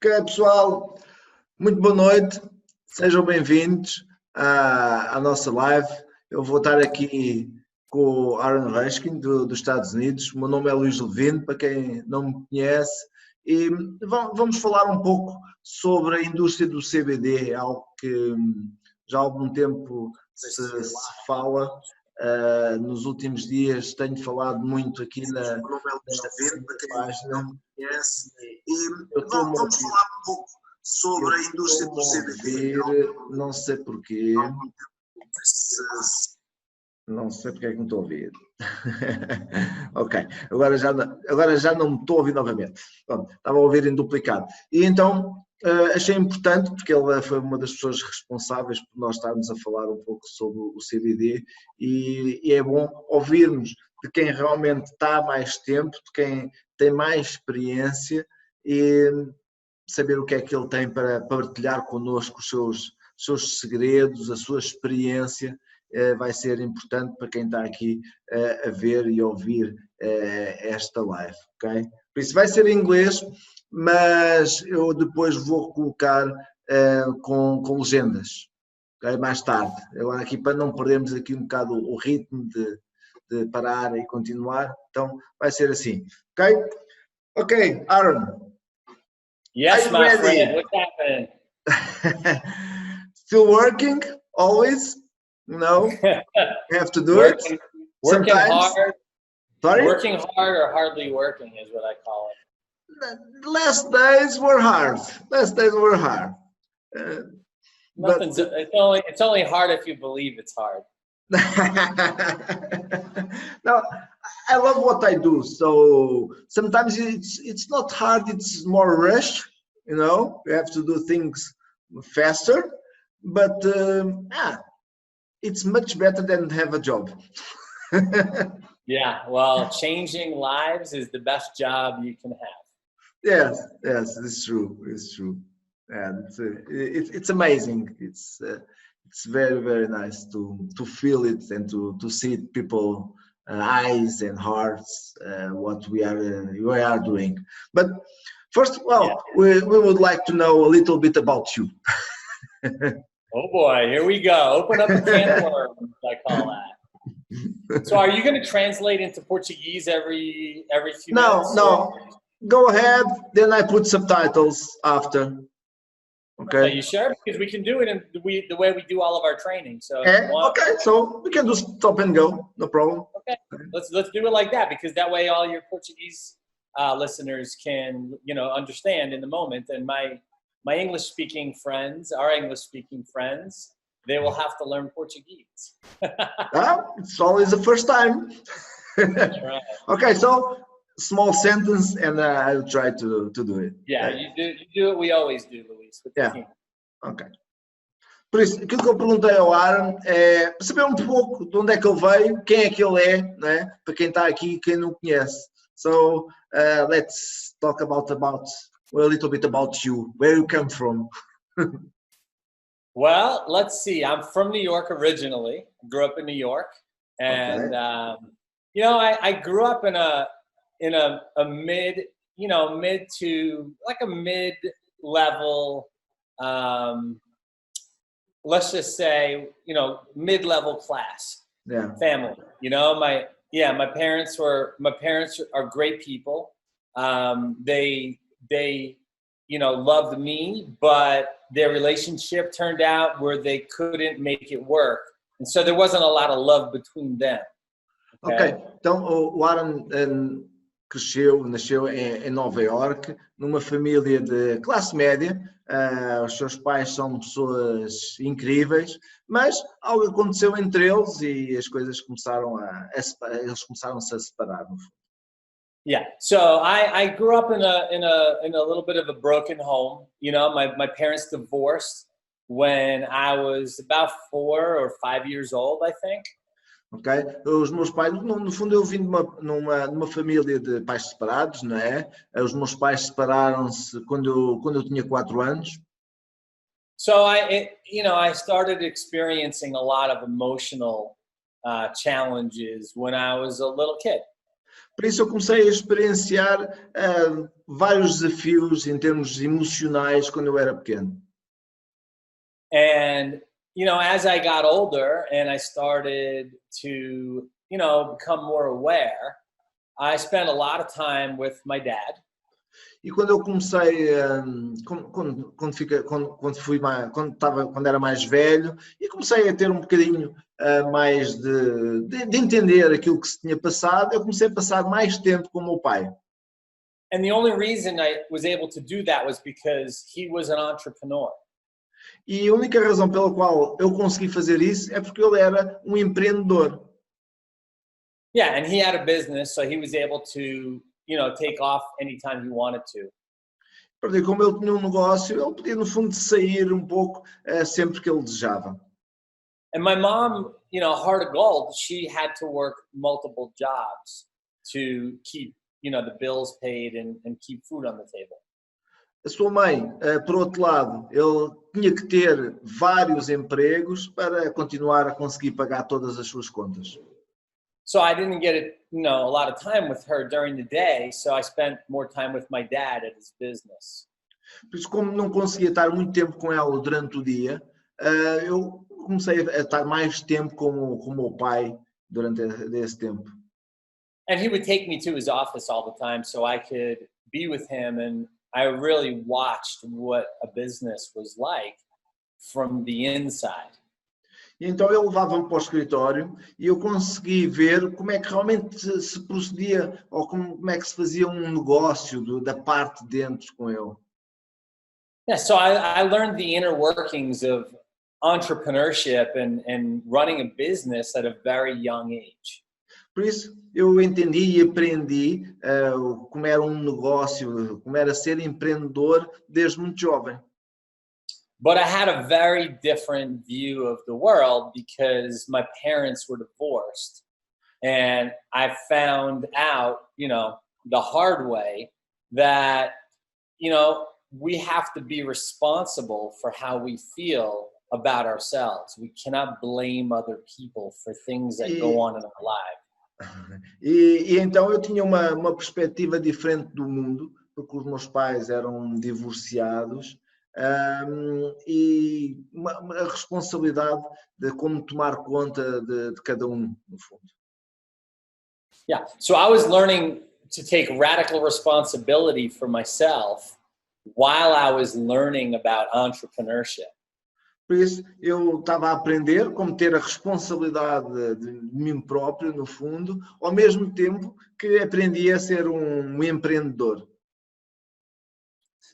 Ok, pessoal, muito boa noite, sejam bem-vindos à nossa live. Eu vou estar aqui com o Raskin dos Estados Unidos. O meu nome é Ludovino, para quem não me conhece, e vamos falar um pouco sobre a indústria do CBD, algo que já há algum tempo se fala. Nos últimos dias tenho falado muito aqui na página. Vamos falar um pouco sobre a indústria do CBD. Não sei porquê. Não sei porque é que não estou a ouvir. Ok, agora já não me estou a ouvir novamente. Pronto, estava a ouvir em duplicado. E então achei importante, porque ele foi uma das pessoas responsáveis por nós estarmos a falar um pouco sobre o CBD, e é bom ouvirmos de quem realmente está há mais tempo, de quem tem mais experiência, e saber o que é que ele tem para partilhar connosco, os seus segredos, a sua experiência. Vai ser importante para quem está aqui a ver e ouvir esta live, ok? Por isso vai ser em inglês, mas eu depois vou colocar com legendas, okay? Mais tarde. Agora aqui, para não perdermos aqui um bocado o ritmo de parar e continuar, então vai ser assim, ok? Ok, Aaron. Yes, my friend, what's happening? Still working, always? No, you have to do working, it. Working sometimes. hard. Sorry? Working hard or hardly working is what I call it. Last days were hard. It's only hard if you believe it's hard. No, I love what I do. So sometimes it's not hard. It's more rush. You know, you have to do things faster. But it's much better than have a job. Yeah, well, changing lives is the best job you can have. Yes, it's true. And it's amazing. It's very, very nice to feel it and to see people eyes and hearts what we are doing. But first of all, yeah, we would like to know a little bit about you. Oh boy, here we go. Open up a can of worms, I call that. So are you going to translate into Portuguese every few minutes? No. Go ahead, then I put subtitles after. Okay. Are you sure? Because we can do it in the way we do all of our training. So okay, so we can do stop and go, no problem. Okay, let's do it like that, because that way all your Portuguese listeners can understand in the moment, and my English-speaking friends, our English-speaking friends, they will have to learn Portuguese. It's always the first time. That's right. Okay, so small sentence, and I'll try to do it. Yeah, you do what we always do, Luis. With the team. Ok. Por isso, aquilo que eu perguntei ao Aaron é saber um pouco de onde é que ele veio, quem é que ele é, né? Para quem está aqui e quem não conhece. So, let's talk about a little bit about you, where you come from. Well, let's see. I'm from New York originally. Grew up in New York, and I grew up in a mid-level, let's just say, mid-level class family. My parents are great people. They loved me, but their relationship turned out where they couldn't make it work. And so there wasn't a lot of love between them. Ok, então o Aaron nasceu em Nova York, numa família de classe média. Os seus pais são pessoas incríveis, mas algo aconteceu entre eles e as coisas eles começaram-se a separar, no fundo. Yeah, so I grew up in a little bit of a broken home. My parents divorced when I was about 4 or 5 years old, I think. Ok, os meus pais, no fundo eu vim numa família de pais separados, não é? Os meus pais separaram-se quando eu tinha 4 anos. So I started experiencing a lot of emotional challenges when I was a little kid. Por isso eu comecei a experienciar vários desafios em termos emocionais quando eu era pequeno. And, you know, as I got older and I started to, you know, become more aware, I spent a lot of time with my dad. E quando eu comecei, quando era mais velho, e comecei a ter um bocadinho mais de entender aquilo que se tinha passado, eu comecei a passar mais tempo com o meu pai. And the only reason I was able to do that was because he was an entrepreneur. E a única razão pela qual eu consegui fazer isso é porque ele era um empreendedor. Yeah, and he had a business, so he was able to, you know, take off anytime he wanted to. Porque como ele tinha um negócio, ele podia no fundo sair um pouco sempre que ele desejava. And my mom, you know, heart of gold, she had to work multiple jobs to keep, you know, the bills paid and keep food on the table. A sua mãe, por outro lado, ele tinha que ter vários empregos para continuar a conseguir pagar todas as suas contas. So I didn't get, you know, a lot of time with her during the day, so I spent more time with my dad at his business. Por isso, como não conseguia estar muito tempo com ela durante o dia, eu comecei a estar mais tempo com o meu pai durante esse tempo. And he would take me to his office all the time so I could be with him, and I really watched what a business was like from the inside. E então ele levava-me para o escritório e eu consegui ver como é que realmente se procedia ou como é que se fazia um negócio da parte de dentro com ele. Yeah, so I learned the inner workings of entrepreneurship and running a business at a very young age. Por isso eu entendi e aprendi como era um negócio, como era ser empreendedor desde muito jovem. But I had a very different view of the world because my parents were divorced. And I found out, you know, the hard way that, you know, we have to be responsible for how we feel about ourselves. We cannot blame other people for things that go on in our lives. E então eu tinha uma perspectiva diferente do mundo, porque os meus pais eram divorciados. E uma responsabilidade de como tomar conta de cada no fundo. Yeah, so I was learning to take radical responsibility for myself while I was learning about entrepreneurship. Por isso, eu estava a aprender como ter a responsabilidade de mim próprio, no fundo, ao mesmo tempo que aprendi a ser um empreendedor.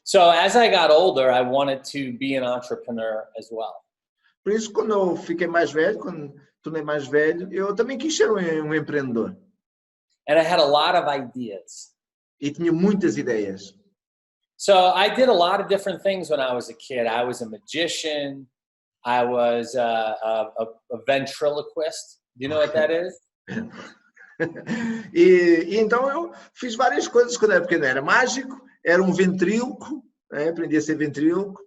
So as I got older, I wanted to be an entrepreneur as well. Por isso, quando eu fiquei mais velho, quando tornei mais velho, eu também quis ser um empreendedor. And I had a lot of ideas. E tinha muitas ideias. So I did a lot of different things when I was a kid. I was a magician. I was a ventriloquist. Do you know what that is? E então eu fiz várias coisas quando era pequeno. Era mágico, era um ventríloco, aprendi a ser ventríloco.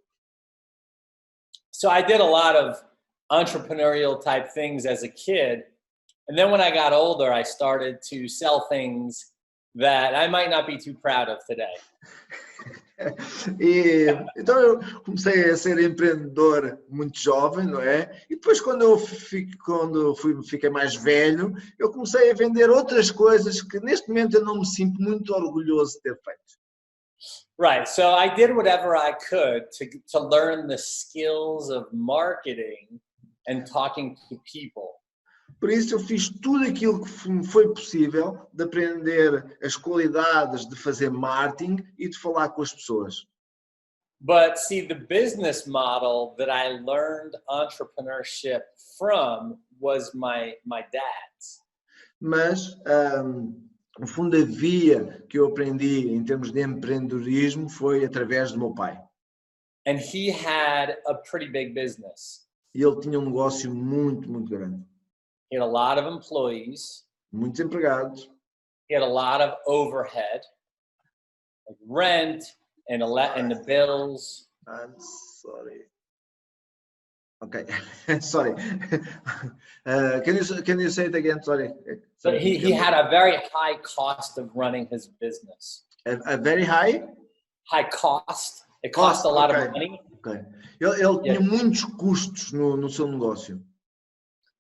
So I did a lot of entrepreneurial type things as a kid. And then when I got older, I started to sell things that I might not be too proud of today. E então eu comecei a ser empreendedor muito jovem, não é? E depois quando fiquei mais velho, eu comecei a vender outras coisas que neste momento eu não me sinto muito orgulhoso de ter feito. Right. So I did whatever I could to learn the skills of marketing and talking to people. Por isso eu fiz tudo aquilo que me foi possível de aprender as qualidades de fazer marketing e de falar com as pessoas. But see, the business model that I learned entrepreneurship from was my dad's. Mas no fundo a via que eu aprendi em termos de empreendedorismo foi através do meu pai. And he had a pretty big business. E ele tinha um negócio muito, muito grande. He had a lot of employees. Muitos empregados. He had a lot of overhead, like rent and the bills. I'm sorry. Okay, sorry. Can you say it again? Sorry. So he had a very high cost of running his business. A very high? High cost. It cost a lot of money. Okay. Ele tinha muitos custos no seu negócio.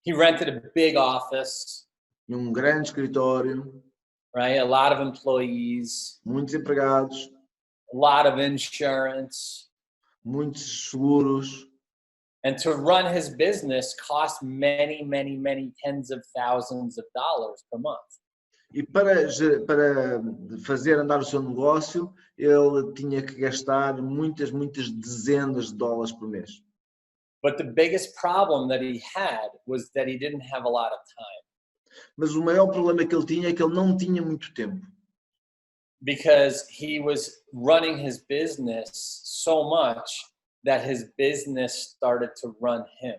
He rented a big office. Tinha grande escritório. Right? A lot of employees. Muitos empregados. A lot of insurance. Muitos seguros. And to run his business cost many, many, many tens of thousands of dollars per month. E para fazer andar o seu negócio, ele tinha que gastar muitas dezenas de dólares por mês. But the biggest problem that he had was that he didn't have a lot of time. Mas o maior problema que ele tinha é que ele não tinha muito tempo. Because he was running his business so much that his business started to run him.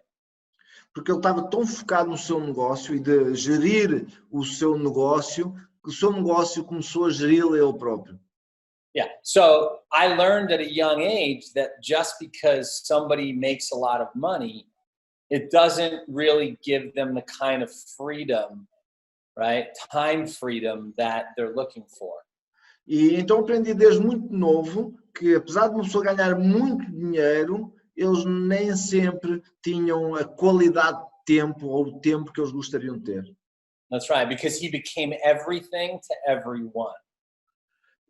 Porque ele estava tão focado no seu negócio e de gerir o seu negócio, que o seu negócio começou a geri-lo ele próprio. Yeah. So I learned at a young age that just because somebody makes a lot of money, it doesn't really give them the kind of freedom, right? Time freedom that they're looking for. E então aprendi desde muito novo que, apesar de uma pessoa ganhar muito dinheiro, eles nem sempre tinham a qualidade de tempo ou o tempo que eles gostariam de ter. That's right, because he became everything to everyone.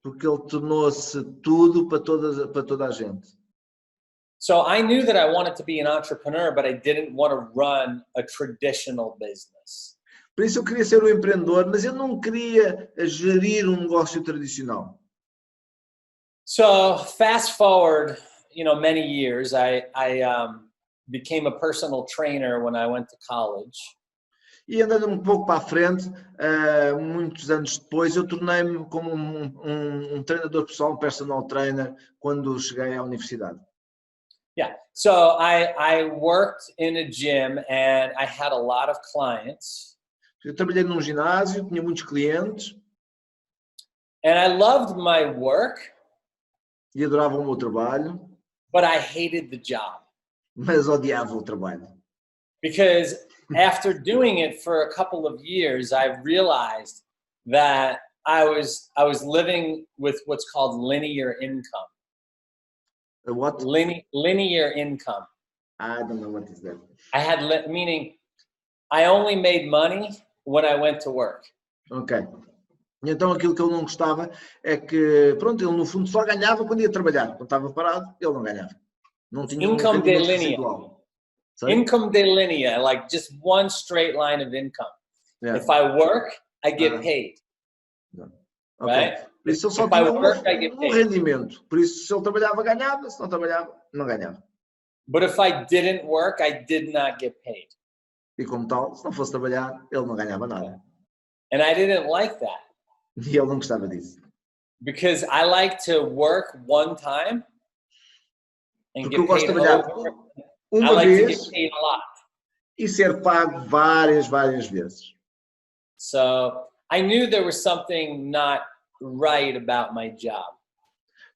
Porque ele tornou-se tudo para toda a gente. So I knew that I wanted to be an entrepreneur, but I didn't want to run a traditional business. Por isso eu queria ser um empreendedor, mas eu não queria gerir um negócio tradicional. So fast forward, many years, I became a personal trainer when I went to college. E andando um pouco para a frente, muitos anos depois, eu tornei-me como um treinador pessoal, um personal trainer, quando cheguei à universidade. Yeah, so I worked in a gym and I had a lot of clients. Eu trabalhei num ginásio, tinha muitos clientes. And I loved my work. E adorava o meu trabalho. But I hated the job. Mas odiava o trabalho. Because after doing it for a couple of years, I realized that I was living with what's called linear income. What? Linear income. I don't know what is that. I had meaning I only made money when I went to work. Ok. Então aquilo que ele não gostava é que, pronto, ele no fundo só ganhava quando ia trabalhar. Quando estava parado, ele não ganhava. Não tinha income de linea. Income de linea, like just one straight line of income. Yeah. If I work, I get paid. Okay. Right? Por isso ele só tinha um rendimento. Por isso, se ele trabalhava, ganhava. Se não trabalhava, não ganhava. But if I didn't work, I did not get paid. E como tal, se não fosse trabalhar, ele não ganhava nada. And I didn't like that. E ele não gostava disso. Because I like to work one time and Porque get eu gosto de paid trabalhar over. uma I like vez to get paid a lot. E ser pago várias vezes. So I knew there was something not right about my job.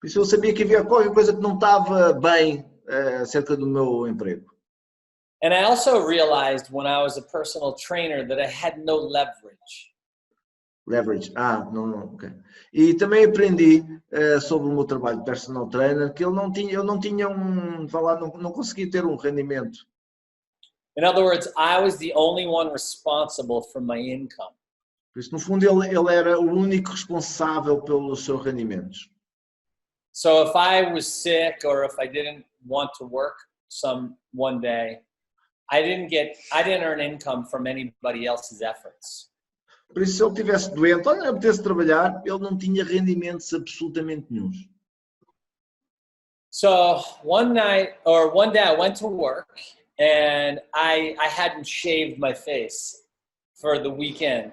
Por isso eu sabia que havia qualquer coisa que não estava bem acerca do meu emprego. And I also realized when I was a personal trainer that I had no leverage. Leverage. Não, ok. E também aprendi sobre o meu trabalho de personal trainer que eu não tinha não conseguia ter um rendimento. In other words, I was the only one responsible for my income. Por isso, no fundo, ele era o único responsável pelos seus rendimentos. So if I was sick or if I didn't want to work one day, I didn't earn income from anybody else's efforts. Por isso, se ele estivesse doente, ou não apetece trabalhar, ele não tinha rendimentos absolutamente nenhum. So one day I went to work and I hadn't shaved my face for the weekend.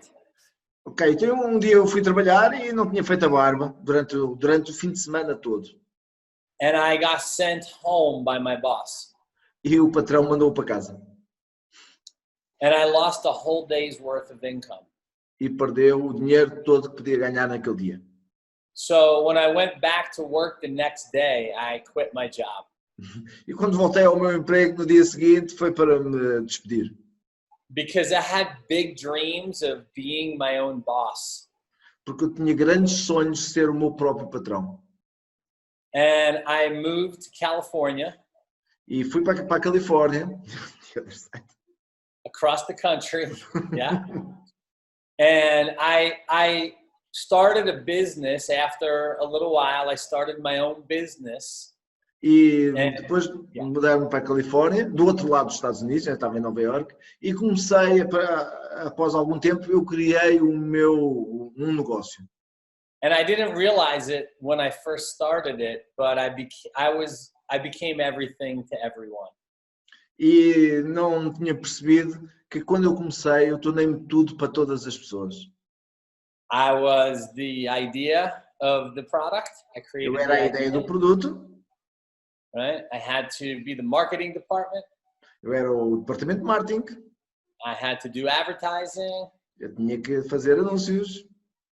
Ok, então dia eu fui trabalhar e não tinha feito a barba durante o fim de semana todo. And I got sent home by my boss. E o patrão mandou-o para casa. And I lost a whole day's worth of income. E perdeu o dinheiro todo que podia ganhar naquele dia. So when I went back to work the next day, I quit my job. E quando voltei ao meu emprego no dia seguinte foi para me despedir. Because I had big dreams of being my own boss. Porque eu tinha grandes sonhos de ser o meu próprio patrão. And I moved to California. E fui para a Califórnia. Across the country, yeah. And I started a business after a little while. I started my own business. E depois mudaram para a Califórnia, do outro lado dos Estados Unidos, já estava em Nova York, e comecei, após algum tempo, eu criei um negócio. And I didn't realize it when I first started it, but I became everything to everyone. E não tinha percebido que quando eu comecei, eu tornei-me tudo para todas as pessoas. I was the idea of the product. I created Eu era a ideia do produto. Right? I had to be the marketing department. Eu era o departamento de marketing. I had to do advertising. Eu tinha que fazer anúncios.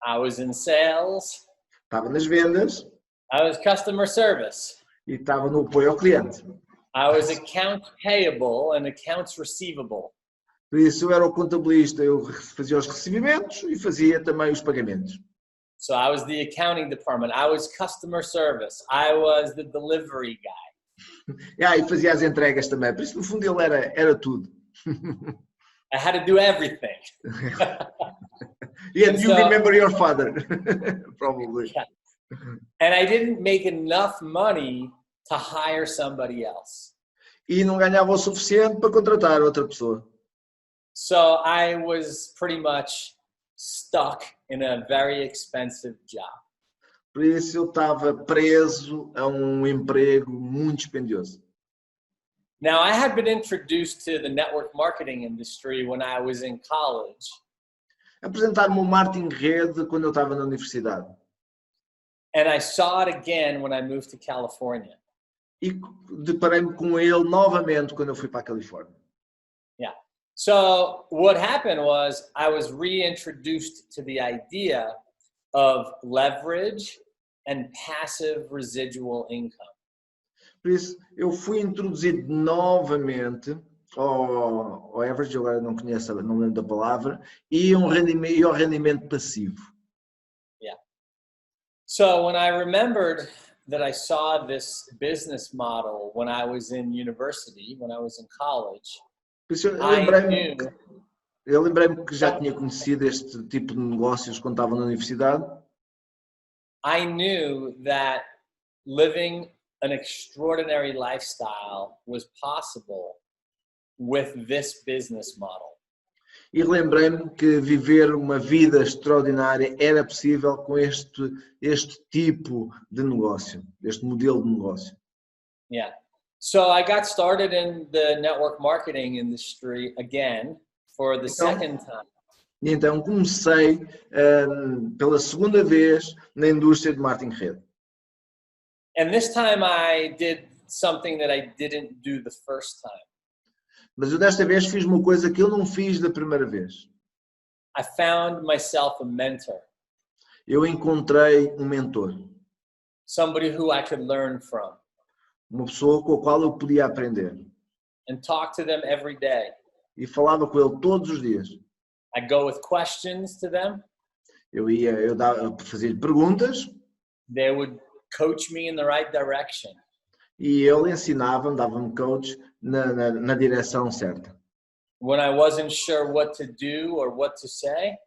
I was in sales. Estava nas vendas. I was customer service. E estava no apoio ao cliente. I was accounts payable and accounts receivable. Por isso eu era o contabilista, eu fazia os recebimentos e fazia também os pagamentos. So I was the accounting department. I was customer service. I was the delivery guy. E fazia as entregas também. Por isso, no fundo, ele era tudo. I had to do everything. And you remember your father, probably. Yeah. And I didn't make enough money to hire somebody else. E não ganhava o suficiente para contratar outra pessoa. So I was pretty much stuck in a very expensive job. Por isso eu estava preso a um emprego muito dispendioso. Now I had been introduced to the network marketing industry when I was in college. Apresentaram-me o marketing rede quando eu estava na universidade. And I saw it again when I moved to California. E deparei-me com ele novamente quando eu fui para a Califórnia. Yeah. So what happened was I was reintroduced to the idea of leverage and passive residual income. Por isso, eu fui introduzido novamente ao average, eu agora não conheço, não lembro da palavra, e ao rendimento passivo. Yeah. So when I remembered that I saw this business model when I was in university, when I was in college, Por isso, eu lembrei-me que já tinha conhecido este tipo de negócios quando estava na universidade. I knew that living an extraordinary lifestyle was possible with this business model. E lembrei-me que viver uma vida extraordinária era possível com este tipo de negócio, este modelo de negócio. Yeah. So I got started in the network marketing industry again for the second time. E então comecei pela segunda vez na indústria de marketing rede. And this time I did something that I didn't do the first time. Mas eu desta vez fiz uma coisa que eu não fiz da primeira vez. I found myself a mentor. Eu encontrei um mentor. Somebody who I could learn from. Uma pessoa com a qual eu podia aprender. And talk to them every day. E falava com ele todos os dias. I'd go with questions to them. Eu fazia perguntas. They would coach me in the right direction. E ele ensinava-me, dava-me coach na direção certa. When I wasn't sure what to do or what to say,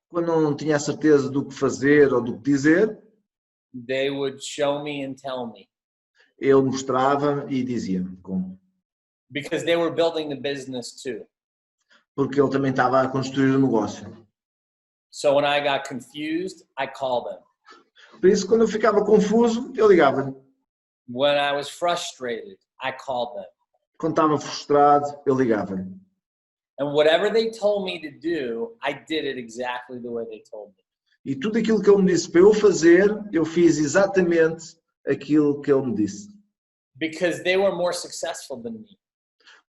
quando não tinha a certeza do que fazer ou do que dizer, they would show me and tell me. Ele mostrava-me e dizia-me como. Because they were building the business too. Porque ele também estava a construir o negócio. So when I got confused, I called them. Por isso, quando eu ficava confuso, eu ligava-lhe. When I was frustrated, I called them. Quando estava frustrado, eu ligava-lhe. And whatever they told me to do, I did it exactly the way they told me. E tudo aquilo que ele me disse para eu fazer, eu fiz exatamente aquilo que ele me disse. Because they were more successful than me.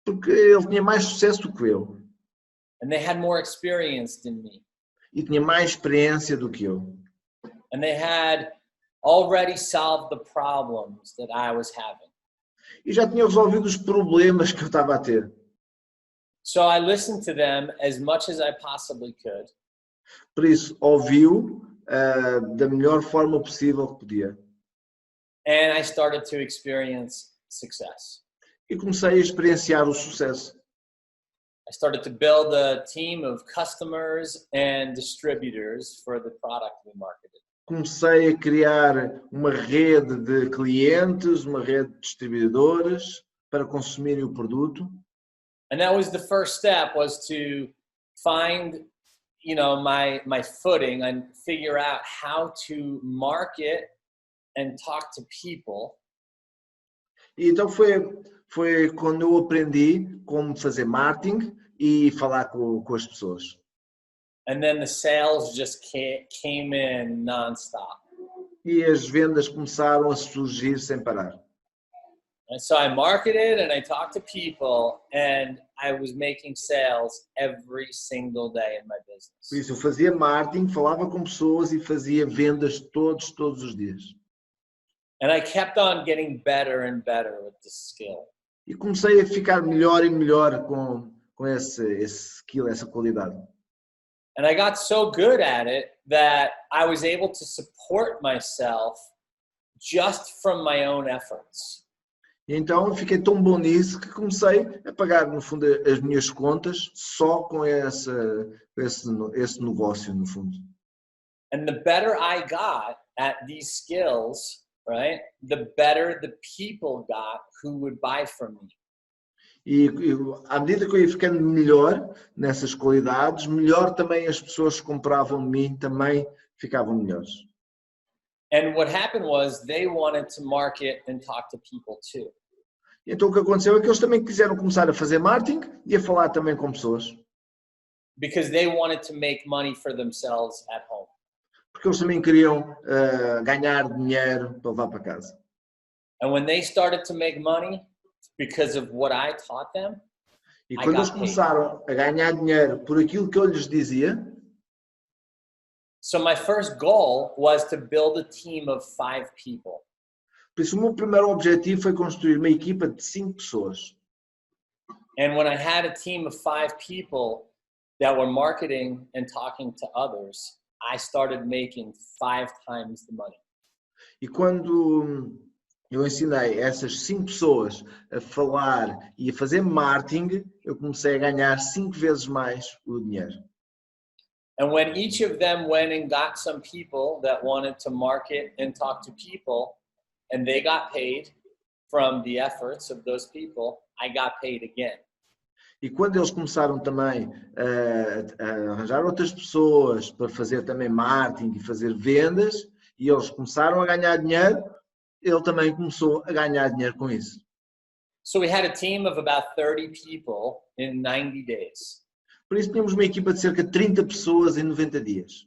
Porque ele tinha mais sucesso do que eu. And they had more experience than me. E tinha mais experiência do que eu. And they had already solved the problems that I was having. E já tinha resolvido os problemas que eu estava a ter. So I listened to them as much as I possibly could. Por isso, ouviu da melhor forma possível que podia. And I started to experience success. E comecei a experienciar o sucesso. I started to build a team of customers and distributors for the product we marketed. Comecei a criar uma rede de clientes, uma rede de distribuidores para consumirem o produto. And that was the first step, was to find, my footing and figure out how to market and talk to people. E então foi quando eu aprendi como fazer marketing e falar com as pessoas. And then the sales just came in nonstop. E as vendas começaram a surgir sem parar. And so I marketed and I talked to people and I was making sales every single day in my business. Por isso eu fazia marketing, falava com pessoas e fazia vendas todos os dias. And I kept on getting better and better with this skill. E comecei a ficar melhor e melhor com esse skill, essa qualidade. And I got so good at it that I was able to support myself just from my own efforts. E então eu fiquei tão bom nisso que comecei a pagar, no fundo, as minhas contas só com esse negócio, no fundo. And the better I got at these skills, right, the better the people got who would buy from me. E à medida que eu ia ficando melhor nessas qualidades, melhor também as pessoas que compravam de mim também ficavam melhores. And what happened was they wanted to market and talk to people too. Então o que aconteceu é que eles também quiseram começar a fazer marketing e a falar também com pessoas. Because they wanted to make money for themselves at home. Porque eles também queriam ganhar dinheiro para levar para casa. And when they started to make money because of what I taught them, E quando eles começaram a ganhar dinheiro por aquilo que eu lhes dizia, so my first goal was to build a team of 5 people. por isso o meu primeiro objetivo foi construir uma equipa de 5 pessoas. And when I had a team of 5 people that were marketing and talking to others, I started making 5 times the money. E quando eu ensinei essas 5 pessoas a falar e a fazer marketing, eu comecei a ganhar 5 vezes mais o dinheiro. And when each of them went and got some people that wanted to market and talk to people, and they got paid from the efforts of those people, I got paid again. E quando eles começaram também a arranjar outras pessoas para fazer também marketing e fazer vendas, e eles começaram a ganhar dinheiro, ele também começou a ganhar dinheiro com isso. So we had a team of about 30 people in 90 days. Por isso tínhamos uma equipa de cerca de 30 pessoas em 90 dias.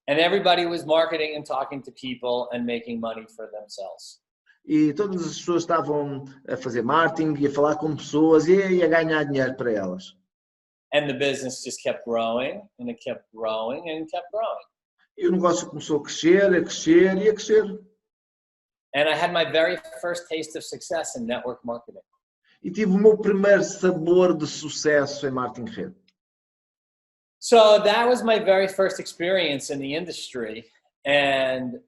And everybody was marketing and talking to people and making money for themselves. E todas as pessoas estavam a fazer marketing e a falar com pessoas e a ganhar dinheiro para elas. And the business just kept growing and it kept growing and kept growing. E o negócio começou a crescer e a crescer. And I had my very first taste of success in network marketing. E tive o meu primeiro sabor de sucesso em marketing de rede. So that was my very first experience in the industry. And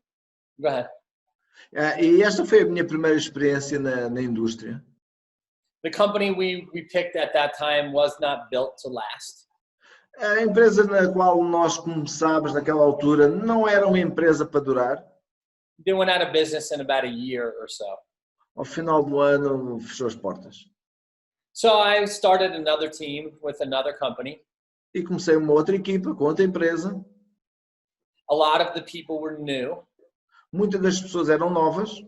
go ahead. E esta foi a minha primeira experiência na indústria. The company we picked at that time was not built to last. A empresa na qual nós começámos naquela altura não era uma empresa para durar. They went out of business in about a year or so. Ao final do ano fechou as portas. So I started another team with another company. E comecei uma outra equipa com outra empresa. A lot of the people were new. Muitas das pessoas eram novas.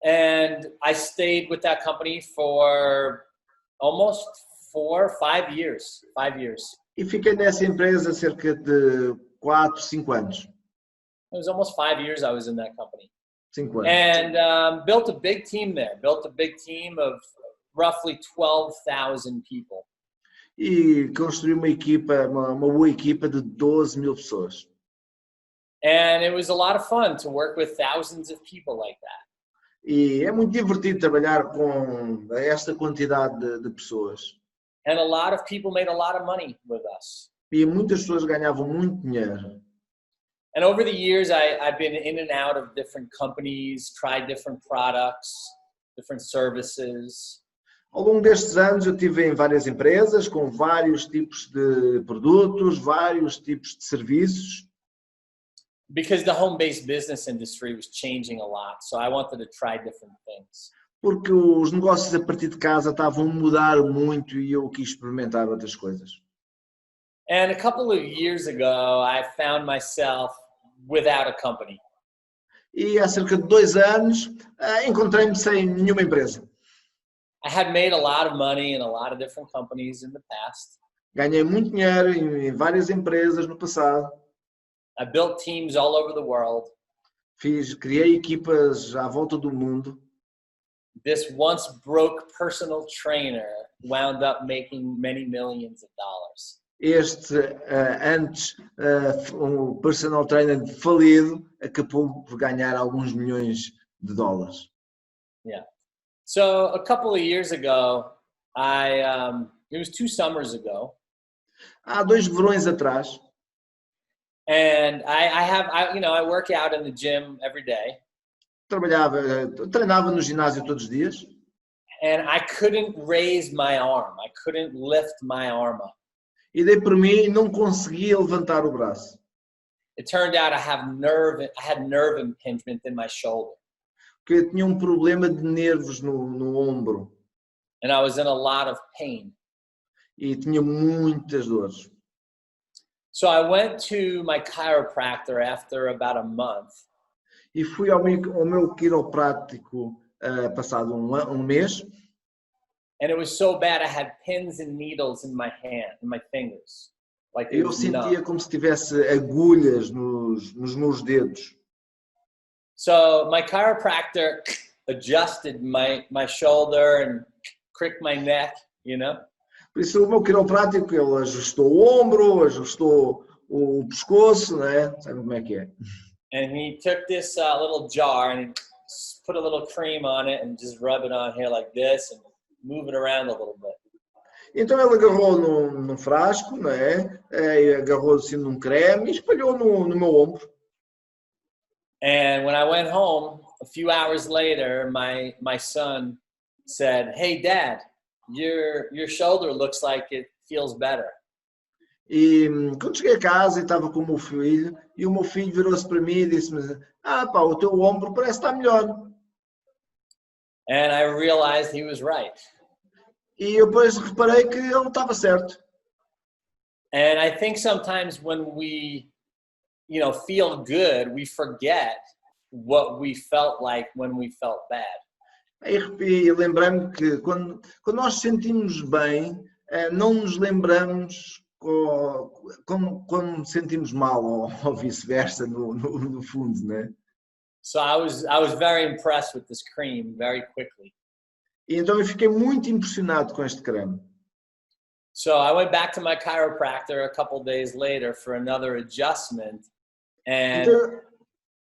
And I stayed with that company for almost 4 or 5 years. 5 years. E fiquei nessa empresa cerca de 4, 5 anos. It was almost 5 years I was in that company. 5 anos. And built a big team there. Built a big team of roughly 12,000 people. E construí uma equipa, uma boa equipa de 12.000 pessoas. And it was a lot of fun to work with thousands of people like that. E é muito divertido trabalhar com esta quantidade de pessoas. And a lot of people made a lot of money with us. E muitas pessoas ganhavam muito dinheiro. And over the years, I've been in and out of different companies, tried different products, different services. Ao longo destes anos eu estive em várias empresas com vários tipos de produtos, vários tipos de serviços. Because the home-based business industry was changing a lot, so I wanted to try different things. Porque os negócios a partir de casa estavam a mudar muito e eu quis experimentar outras coisas. And a couple of years ago, I found myself without a company. E há cerca de 2 anos encontrei-me sem nenhuma empresa. I had made a lot of money in a lot of different companies in the past. Ganhei muito dinheiro em várias empresas no passado. I built teams all over the world. Criei equipas à volta do mundo. This once broke personal trainer wound up making many millions of dollars. Antes, um personal trainer falido acabou por ganhar alguns milhões de dólares. Yeah. So a couple of years ago, it was 2 summers ago. Há 2 verões atrás. And I work out in the gym every day. Treinava no ginásio todos os dias. And I couldn't raise my arm. I couldn't lift my arm up. E dei por mim e não conseguia levantar o braço. It turned out I had nerve impingement in my shoulder. Porque eu tinha um problema de nervos no ombro. And I was in a lot of pain. E tinha muitas dores. So I went to my chiropractor after about a month. E fui ao meu quiroprático passado um mês. And it was so bad I had pins and needles in my fingers. Like Eu sentia como se tivesse agulhas nos meus dedos. So my chiropractor adjusted my shoulder and cricked my neck, you know? Por isso o meu quiroprático, ele ajustou o ombro, ajustou o pescoço, né? Sabe como é que é? And he took this little jar and put a little cream on it and just rub it on here like this and move it around a little bit. Então ele agarrou num frasco, né? Agarrou assim num creme e espalhou no meu ombro. And when I went home, a few hours later, my son said, "Hey, Dad, your shoulder looks like it feels better." E quando cheguei a casa e estava com o meu filho, e o meu filho virou-se para mim e disse-me: pá, o teu ombro parece estar melhor. And I realized he was right. E eu depois reparei que ele estava certo. And I think sometimes when we, feel good, we forget what we felt like when we felt bad. E lembrei-me que quando nós sentimos bem, não nos lembramos como sentimos mal ou vice-versa no fundo, né? So I was very impressed with this cream very quickly. E então eu fiquei muito impressionado com este creme. So I went back to my chiropractor a couple days later for another adjustment, and então,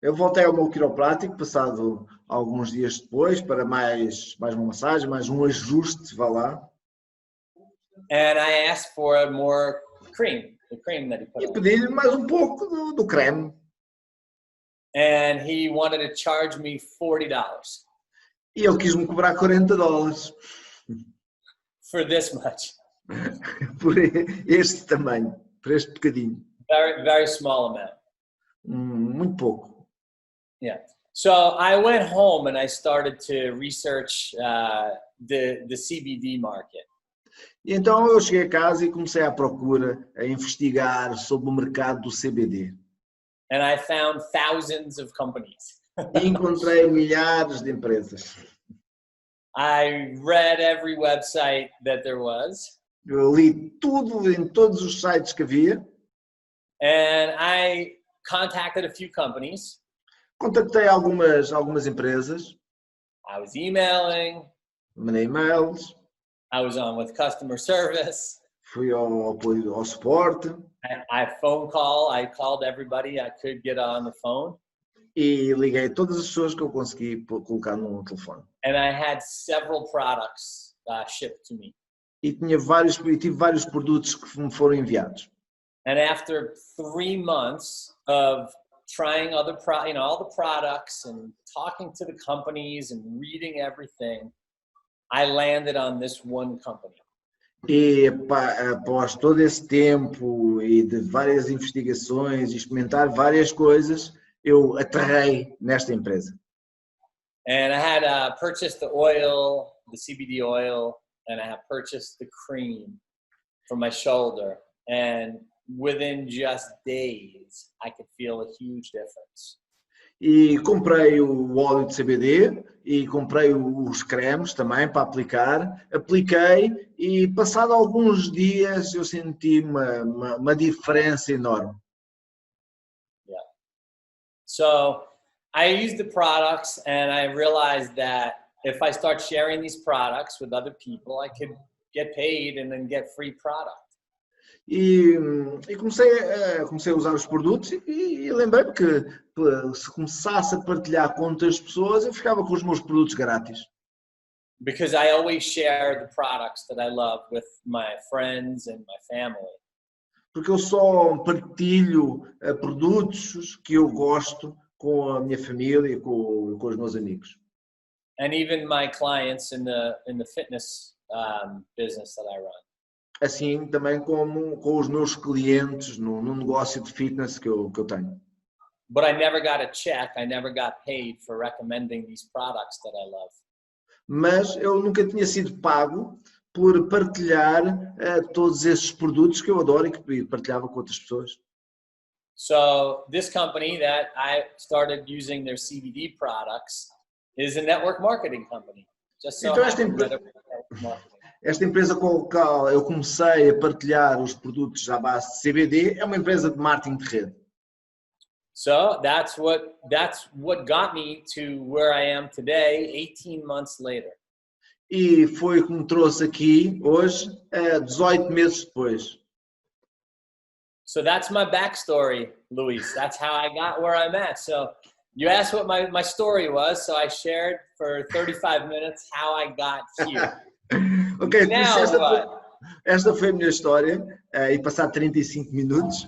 eu voltei ao meu quiroprático passado alguns dias depois para mais uma massagem, mais um ajuste, vá lá. And I asked for more cream, the cream that he put E on. pedi-lhe mais um pouco do creme. And he wanted to charge me $40 E ele quis-me cobrar $40 for this much. por este tamanho, por este bocadinho. Very, very small amount. Muito pouco. Yeah. So I went home and I started to research the CBD market. E então eu cheguei a casa e comecei à procura, a investigar sobre o mercado do CBD. And I found thousands of companies. E encontrei milhares de empresas. I read every website that there was. Eu li tudo em todos os sites que havia. And I contacted a few companies. Contactei algumas empresas. I was emailing. Mandei e-mails. I was on with customer service. Fui ao suporte. I phone call. I called everybody I could get on the phone. e liguei todas as pessoas que eu consegui colocar no telefone. And I had several products shipped to me. E tive vários produtos que me foram enviados. And after 3 months of trying all the products and talking to the companies and reading everything, I landed on this one company. E após todo esse tempo e de várias investigações e experimentar várias coisas, eu aterrei nesta empresa. And I had purchased the oil, the CBD oil, and I had purchased the cream for my shoulder. And within just days, I could feel a huge difference. E comprei o óleo de CBD e comprei os cremes também para aplicar. Apliquei e passado alguns dias eu senti uma diferença enorme. Yeah. So I used the products and I realized that if I start sharing these products with other people, I could get paid and then get free product. E comecei a usar os produtos e lembrei-me que se começasse a partilhar com outras pessoas, eu ficava com os meus produtos grátis. Because I always share the products that I love with my friends and my family. Porque eu só partilho produtos que eu gosto com a minha família e com os meus amigos. And even my clients in the fitness business that I run. Assim também como com os meus clientes no negócio de fitness que eu tenho. But I never got a check. I never got paid for recommending these products that I love. Mas eu nunca tinha sido pago por partilhar todos esses produtos que eu adoro e que partilhava com outras pessoas. So this company that I started using their CBD products is a network marketing company. Just so Então esta empresa com a qual eu comecei a partilhar os produtos à base de CBD é uma empresa de marketing de rede. So that's what got me to where I am today, 18 months later. E foi o que me trouxe aqui hoje, 18 meses depois. So that's my backstory, Luis. That's how I got where I'm at. So you asked what my story was, so I shared for 35 minutes how I got here. Ok, Now, esta foi a minha história e passado 35 minutos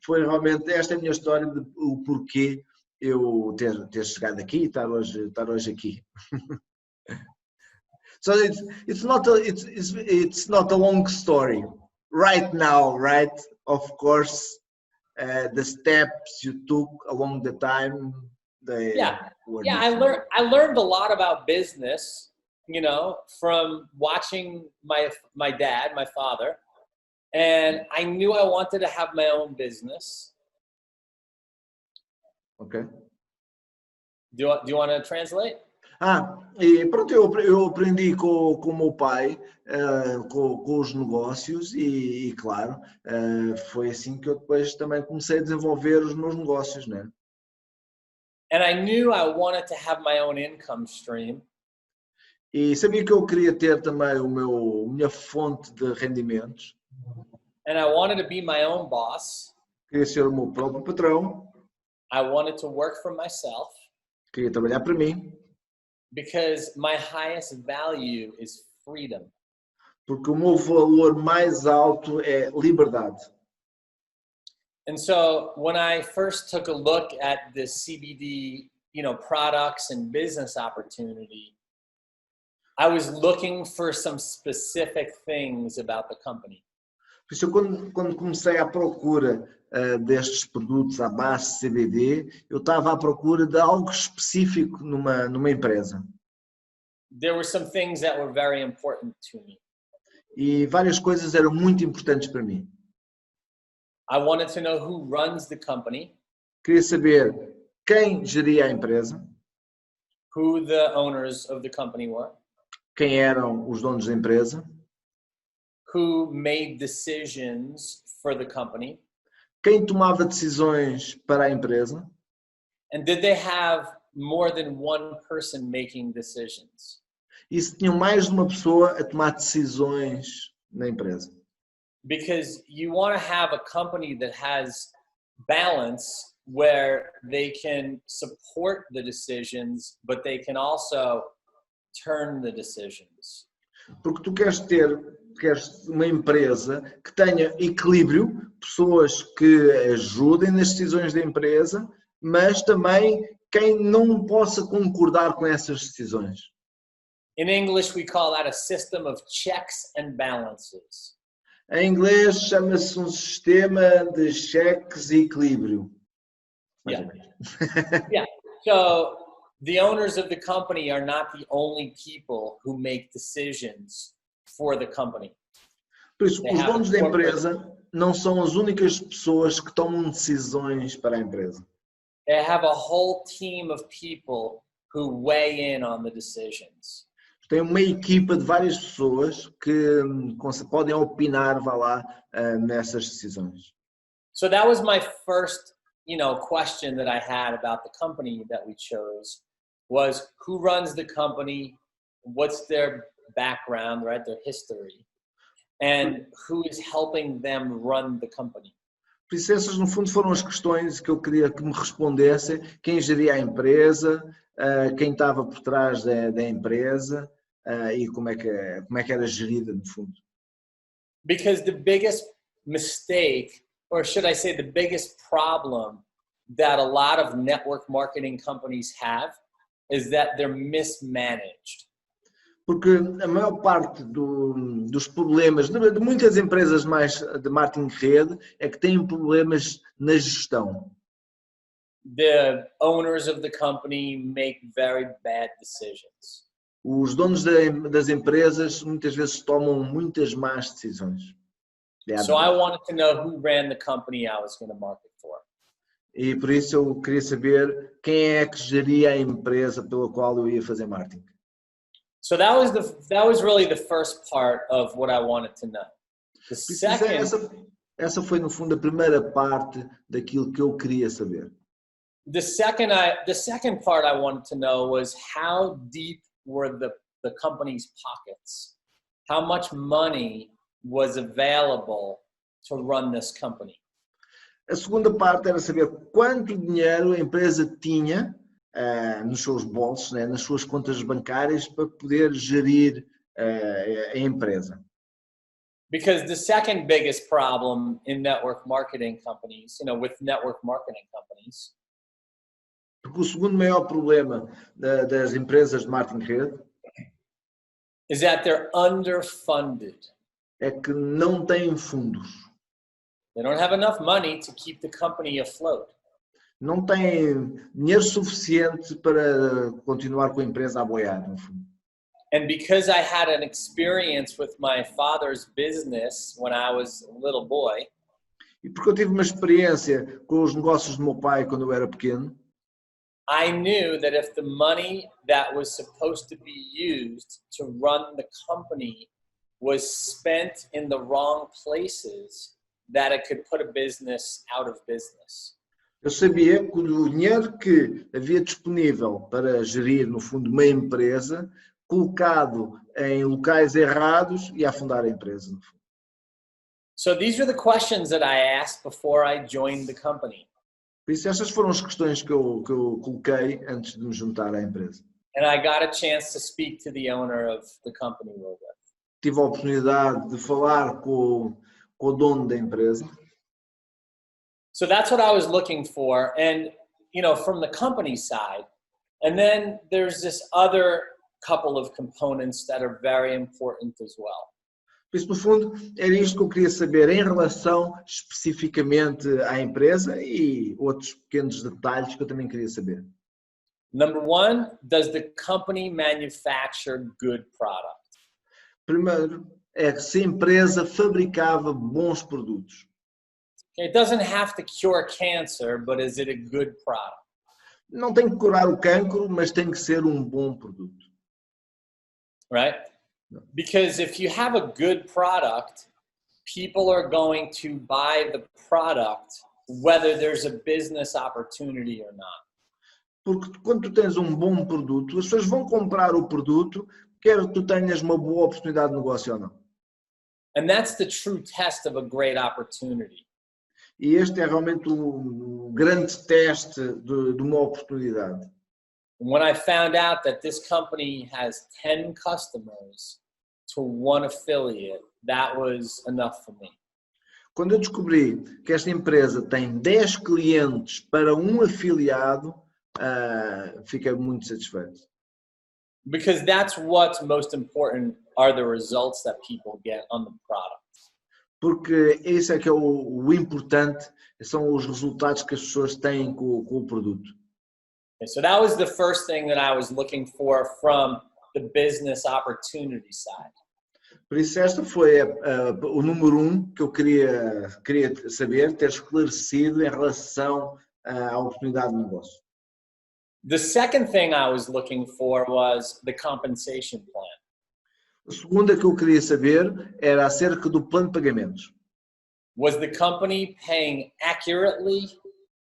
foi realmente esta a minha história de o porquê eu ter chegado aqui e estar hoje aqui. So it's not a long story right now, right? Of course, the steps you took along the time. I learned a lot about business, you know, from watching my dad, my father, and I knew I wanted to have my own business. Okay. Do you want to translate? E pronto, eu aprendi com o meu pai, com os negócios e claro, foi assim que eu depois também comecei a desenvolver os meus negócios, né? And I knew I wanted to have my own income stream. E sabia que eu queria ter também minha fonte de rendimentos. And I wanted to be my own boss. Queria ser o meu próprio patrão. I wanted to work for myself. Queria trabalhar para mim. Because my highest value is freedom. Porque o meu valor mais alto é liberdade. And so when I first took a look at the CBD, products and business opportunity, I was looking for some specific things about the company. Por isso, quando comecei à procura destes produtos à base de CBD, eu estava à procura de algo específico numa empresa. There were some things that were very important to me. E várias coisas eram muito importantes para mim. I wanted to know who runs the company. Queria saber quem geria a empresa. Who the owners of the company were. Quem eram os donos da empresa. Who made decisions for the company. Quem tomava decisões para a empresa. And did they have more than one person making decisions? E se tinham mais de uma pessoa a tomar decisões na empresa. Because you want to have a company that has balance where they can support the decisions, but they can also turn the decisions. Porque tu queres uma empresa que tenha equilíbrio, pessoas que ajudem nas decisões da empresa, mas também quem não possa concordar com essas decisões. In English, we call that a system of checks and balances. Em inglês chama-se um sistema de cheques e equilíbrio. Yeah. Yeah. So the owners of the company are not the only people who make decisions for the company. Por isso, os donos da empresa não são as únicas pessoas que tomam decisões para a empresa. They have a whole team of people who weigh in on the decisions. Tem uma equipa de várias pessoas que podem opinar, vá lá, nessas decisões. So that was my first, question that I had about the company that we chose was who runs the company, what's their background, right, their history, and who is helping them run the company. Por isso, essas no fundo foram as questões que eu queria que me respondessem, quem geria a empresa, quem estava por trás da empresa e como é que era gerida no fundo. Because the biggest mistake, or should I say the biggest problem that a lot of network marketing companies have is that they're mismanaged. Porque a maior parte dos problemas de muitas empresas mais de marketing de rede é que têm problemas na gestão. The owners of the company make very bad decisions. Os donos das empresas muitas vezes tomam muitas más decisões. So I wanted to know who ran the company I was going to market for. E por isso eu queria saber quem é que geria a empresa pela qual eu ia fazer marketing. So that was really the first part of what I wanted to know. The second, essa foi no fundo a primeira parte daquilo que eu queria saber. The second part I wanted to know was how deep were the company's pockets? How much money was available to run this company? A segunda parte era saber quanto dinheiro a empresa tinha nos seus bolsos, né, nas suas contas bancárias para poder gerir a empresa. Because the second biggest problem in network marketing companies, with network marketing companies, porque o segundo maior problema das empresas de marketing de rede is that they're underfunded. É que não têm fundos. They don't have enough money to keep the company afloat. Não têm dinheiro suficiente para continuar com a empresa a boiar, no fundo. And because I had an experience with my father's business when I was a little boy, e porque eu tive uma experiência com os negócios do meu pai quando eu era pequeno, I knew that if the money that was supposed to be used to run the company was spent in the wrong places, that it could put a business out of business. Eu sabia que o dinheiro que havia disponível para gerir, no fundo, uma empresa, colocado em locais errados, ia afundar a empresa, no fundo. So these are the questions that I asked before I joined the company. Por isso, estas foram as questões que eu coloquei antes de me juntar à empresa. And I got a chance to speak to the owner of the company we're with. Tive a oportunidade de falar com o dono da empresa. So that's what I was looking for, and from the company side. And then there's this other couple of components that are very important as well. Por isso, no fundo, era isto que eu queria saber em relação especificamente à empresa e outros pequenos detalhes que eu também queria saber. Number one, does the company manufacture good product? Primeiro, é se a empresa fabricava bons produtos. It doesn't have to cure cancer, but is it a good product? Não tem que curar o cancro, mas tem que ser um bom produto. Right? Because if you have a good product, people are going to buy the product whether there's a business opportunity or not. Porque quando tu tens um bom produto, as pessoas vão comprar o produto, quer que tu tenhas uma boa oportunidade de negócio ou não. And that's the true test of a great opportunity. E este é realmente o grande teste de uma oportunidade. When I found out that this company has 10 customers to one affiliate, that was enough for me. Quando eu descobri que esta empresa tem 10 clientes para um afiliado, fiquei muito satisfeito. Because that's what's most important are the results that people get on the product. Porque isso é que é o importante, são os resultados que as pessoas têm com o produto. Okay, so that was the first thing that I was looking for from the business opportunity side. Por isso esta foi o número 1 que eu queria saber, ter esclarecido em relação à oportunidade de negócio. The second thing I was looking for was the compensation plan. A segunda que eu queria saber era acerca do plano de pagamentos. Was the company paying accurately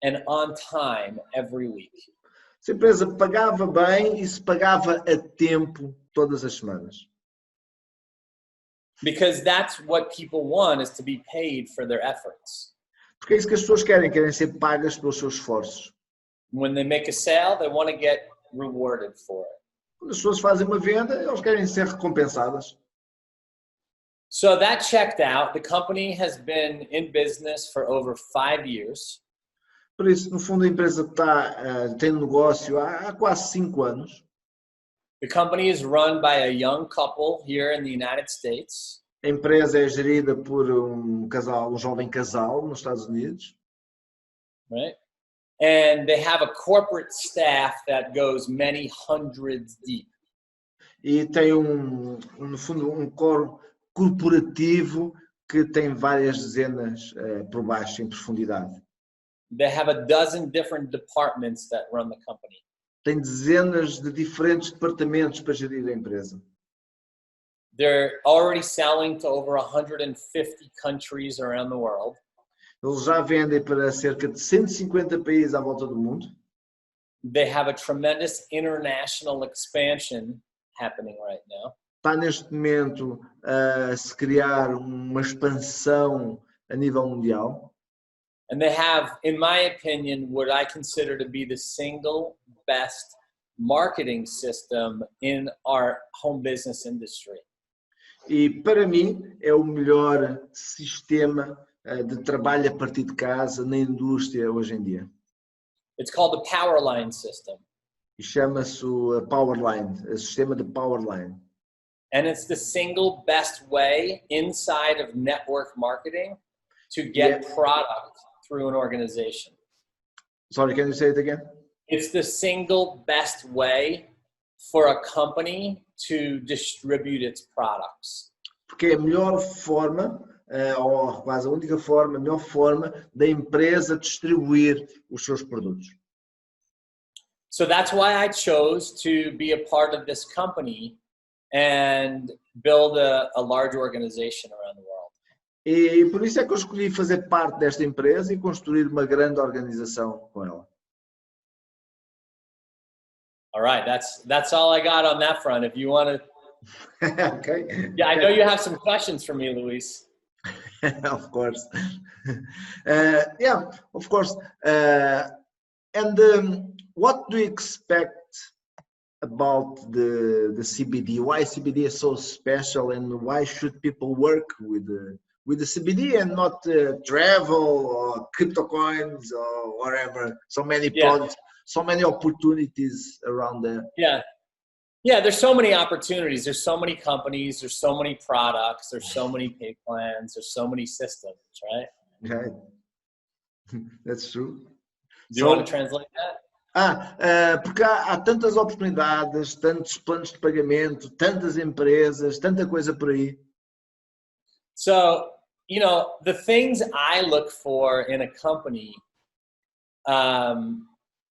and on time every week? Se a empresa pagava bem e se pagava a tempo todas as semanas. Because that's what people want, is to be paid for their efforts. Porque é isso que as pessoas querem ser pagas pelos seus esforços. When they make a sale, they want to get rewarded for it. Quando as pessoas fazem uma venda, elas querem ser recompensadas. So that checked out. The company has been in business for over 5 years. Por isso, no fundo, a empresa tem um negócio há quase 5 anos. The company is run by a young couple here in the United States. A empresa é gerida por um jovem casal nos Estados Unidos. Right? And they have a corporate staff that goes many hundreds deep. E tem no fundo, um coro corporativo que tem várias dezenas por baixo, em profundidade. They have a dozen different departments that run the company. Tem dezenas de diferentes departamentos para gerir a empresa. They're already selling to over 150 countries around the world. Eles já vendem para cerca de 150 países à volta do mundo. They have a tremendous international expansion happening right now. Está neste momento a se criar uma expansão a nível mundial. And they have, in my opinion, what I consider to be the single best marketing system in our home business industry. E para mim é o melhor sistema de trabalho a partir de casa na indústria hoje em dia. It's called the Powerline system. E chama-se o Powerline, o sistema de Powerline. And it's the single best way inside of network marketing to get product through an organization. Sorry, can you say it again? It's the single best way for a company to distribute its products. Porque é a melhor forma, ou quase a única forma, a melhor forma da empresa distribuir os seus produtos. So that's why I chose to be a part of this company and build a large organization around the world. E por isso é que eu escolhi fazer parte desta empresa e construir uma grande organização com ela. All right, that's all I got on that front. If you want to, Okay. yeah, I know you have some questions for me, Luis. Of course. Yeah, of course. And what do you expect about the CBD? Why CBD is so special, and why should people work with the CBD and not travel or crypto coins or whatever? So many products, so many opportunities around there. Yeah, there's so many opportunities. There's so many companies. There's so many products. There's so many pay plans. There's so many systems, right? Right. That's true. Do you want to translate that? Porque há tantas oportunidades, tantos planos de pagamento, tantas empresas, tanta coisa por aí. So, you know, the things I look for in a company,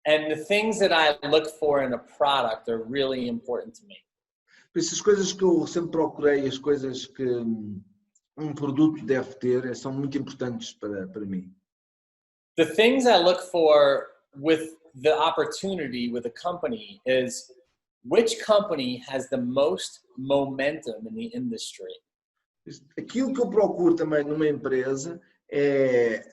and the things that I look for in a product are really important to me. Por isso, as coisas que eu sempre procurei, as coisas que produto deve ter, são muito importantes para mim. The things I look for with the opportunity with a company is which company has the most momentum in the industry. Aquilo que eu procuro também numa empresa é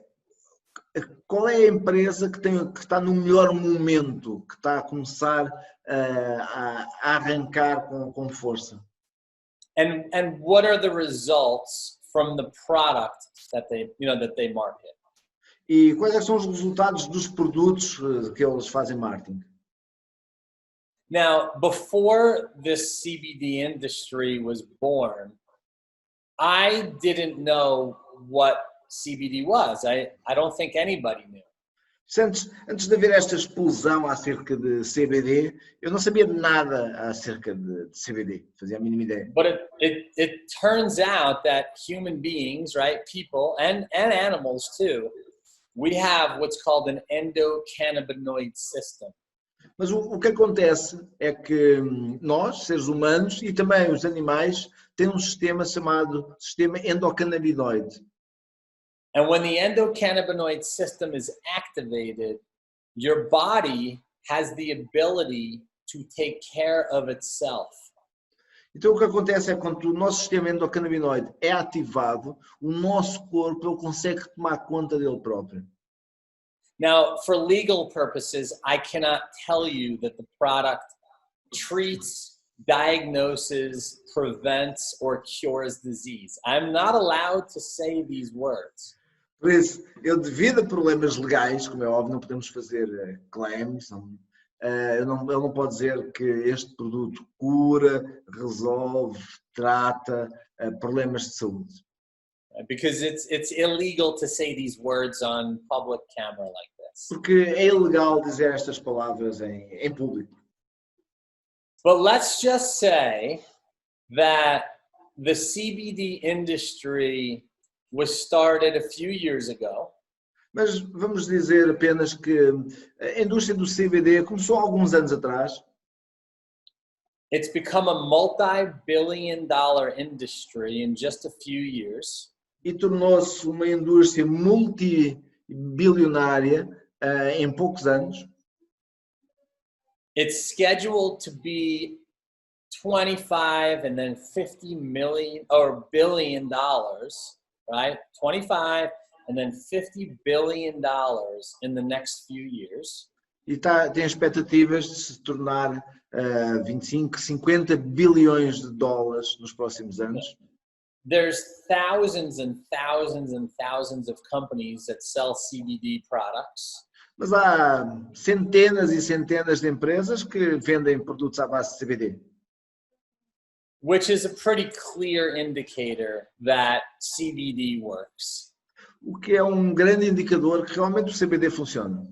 Qual é a empresa que está no melhor momento, que está a começar a arrancar com força? And what are the results from the product that they market? E quais é que são os resultados dos produtos que eles fazem marketing? Now, before this CBD industry was born, I didn't know what CBD was. I don't think anybody knew. Antes de haver esta explosão acerca de CBD, eu não sabia nada acerca de CBD, fazia a mínima ideia. But it turns out that human beings, right, people and animals too, we have what's called an endocannabinoid system. Mas o que acontece é que nós, seres humanos, e também os animais, têm um sistema chamado sistema endocannabinoide. And when the endocannabinoid system is activated, your body has the ability to take care of itself. Então o que acontece é que quando o nosso sistema endocannabinoide é ativado, o nosso corpo ele consegue tomar conta dele próprio. Now, for legal purposes, I cannot tell you that the product treats, diagnoses, prevents, or cures disease. I'm not allowed to say these words. Por isso, eu devido a problemas legais, como é óbvio, não podemos fazer claims, ele não pode dizer que este produto cura, resolve, trata problemas de saúde. Because it's illegal to say these words on public camera like this. Porque é ilegal dizer estas palavras em público. But let's just say that the CBD industry was started a few years ago. Mas vamos dizer apenas que a indústria do CBD começou há alguns anos atrás. It's become a multi-billion-dollar industry in just a few years. E tornou-se uma indústria multibilionária em poucos anos. It's scheduled to be 25 and then 50 million or billion dollars, right? 25 and then 50 billion dollars in the next few years. E tem expectativas de se tornar 25, 50 bilhões de dólares nos próximos anos. There's thousands and thousands and thousands of companies that sell CBD products. Mas há centenas e centenas de empresas que vendem produtos à base de CBD. Which is a pretty clear indicator that CBD works. O que é um grande indicador que realmente o CBD funciona.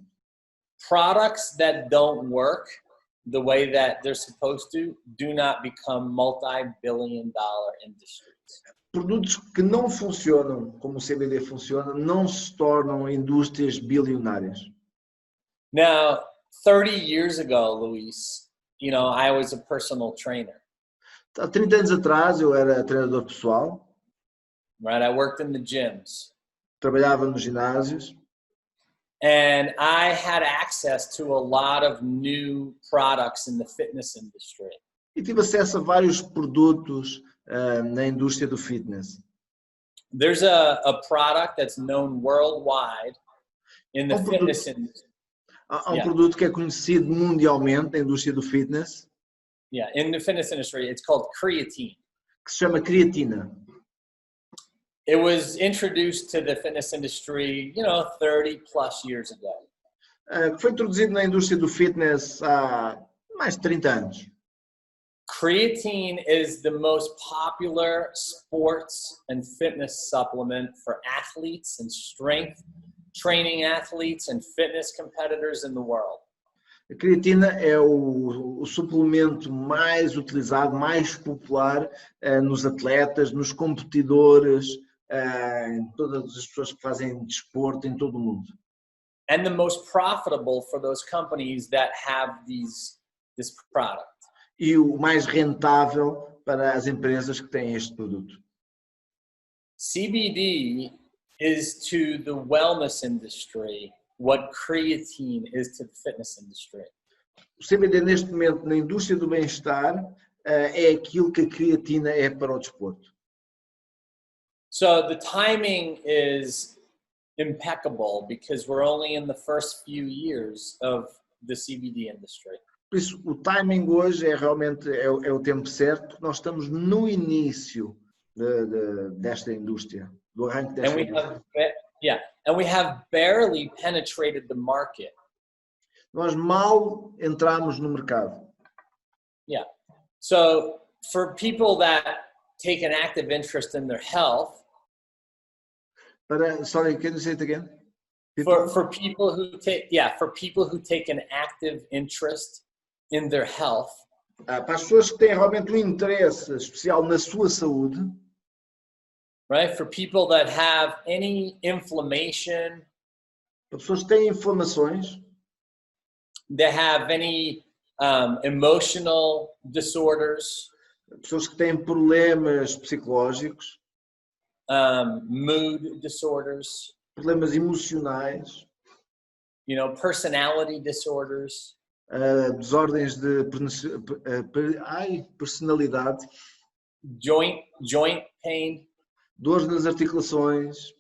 Products that don't work the way that they're supposed to do not become multi-billion-dollar industries. Produtos que não funcionam como o CBD funciona não se tornam indústrias bilionárias. Now, 30 years ago, Luis, I was a personal trainer. Há 30 anos atrás eu era treinador pessoal. Right, I worked in the gyms. Trabalhava nos ginásios. And I had access to a lot of new products in the fitness industry. E tive acesso a vários produtos na indústria do fitness. There's a product that's known worldwide in the fitness industry. Há produto que é conhecido mundialmente na indústria do fitness. Yeah, in the fitness industry, it's called creatine. Que se chama creatina. It was introduced to the fitness industry, 30 plus years ago. Foi introduzido na indústria do fitness há mais de 30 anos. Creatine is the most popular sports and fitness supplement for athletes and strength training athletes and fitness competitors in the world. A creatina é o suplemento mais utilizado, mais popular nos atletas, nos competidores, em todas as pessoas que fazem desporto em todo o mundo. And the most profitable for those companies that have this product. E o mais rentável para as empresas que têm este produto. CBD is to the wellness industry what creatine is to the fitness industry. O CBD neste momento na indústria do bem-estar é aquilo que a creatina é para o desporto. So the timing is impeccable because we're only in the first few years of the CBD industry. Por isso, o timing hoje é realmente o tempo certo. Nós estamos no início desta indústria, do arranque desta indústria. And we have barely penetrated the market. Nós mal entramos no mercado. Yeah. So for people that take an active interest in their health, sorry, can you say it again? For people who take an active interest in their health. Para as pessoas que têm realmente um interesse especial na sua saúde. Right? For people that have any inflammation. Para pessoas que têm inflamações. That have any emotional disorders. Pessoas que têm problemas psicológicos. Mood disorders. Problemas emocionais. You know, personality disorders. Desordens de personalidade. Joint pain. Dores nas articulações.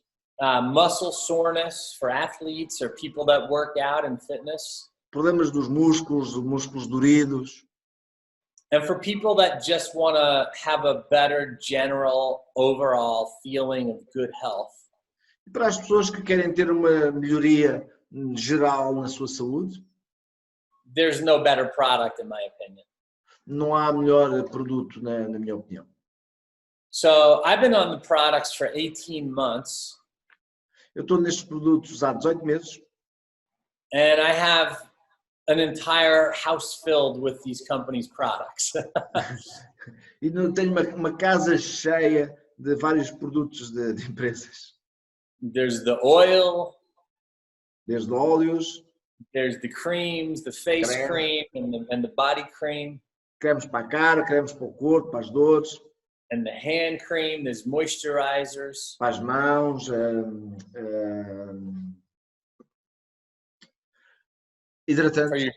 Muscle soreness for athletes or people that work out in fitness. Problemas dos músculos doridos. And for people that just want to have a better general overall feeling of good health. E para as pessoas que querem ter uma melhoria geral na sua saúde. There's no better product in my opinion. Não há melhor produto na minha opinião. So I've been on the products for 18 months. Eu estou nestes produtos há 18 meses. And I have an entire house filled with these companies' products. E tenho uma casa cheia de vários produtos de empresas. There's the oil. Desde óleos. There's the creams, the face cream and the body cream. Cremes para a cara, cremes para o corpo, para as dores. And the hand cream, there's moisturizers. Para as mãos. Hidratantes.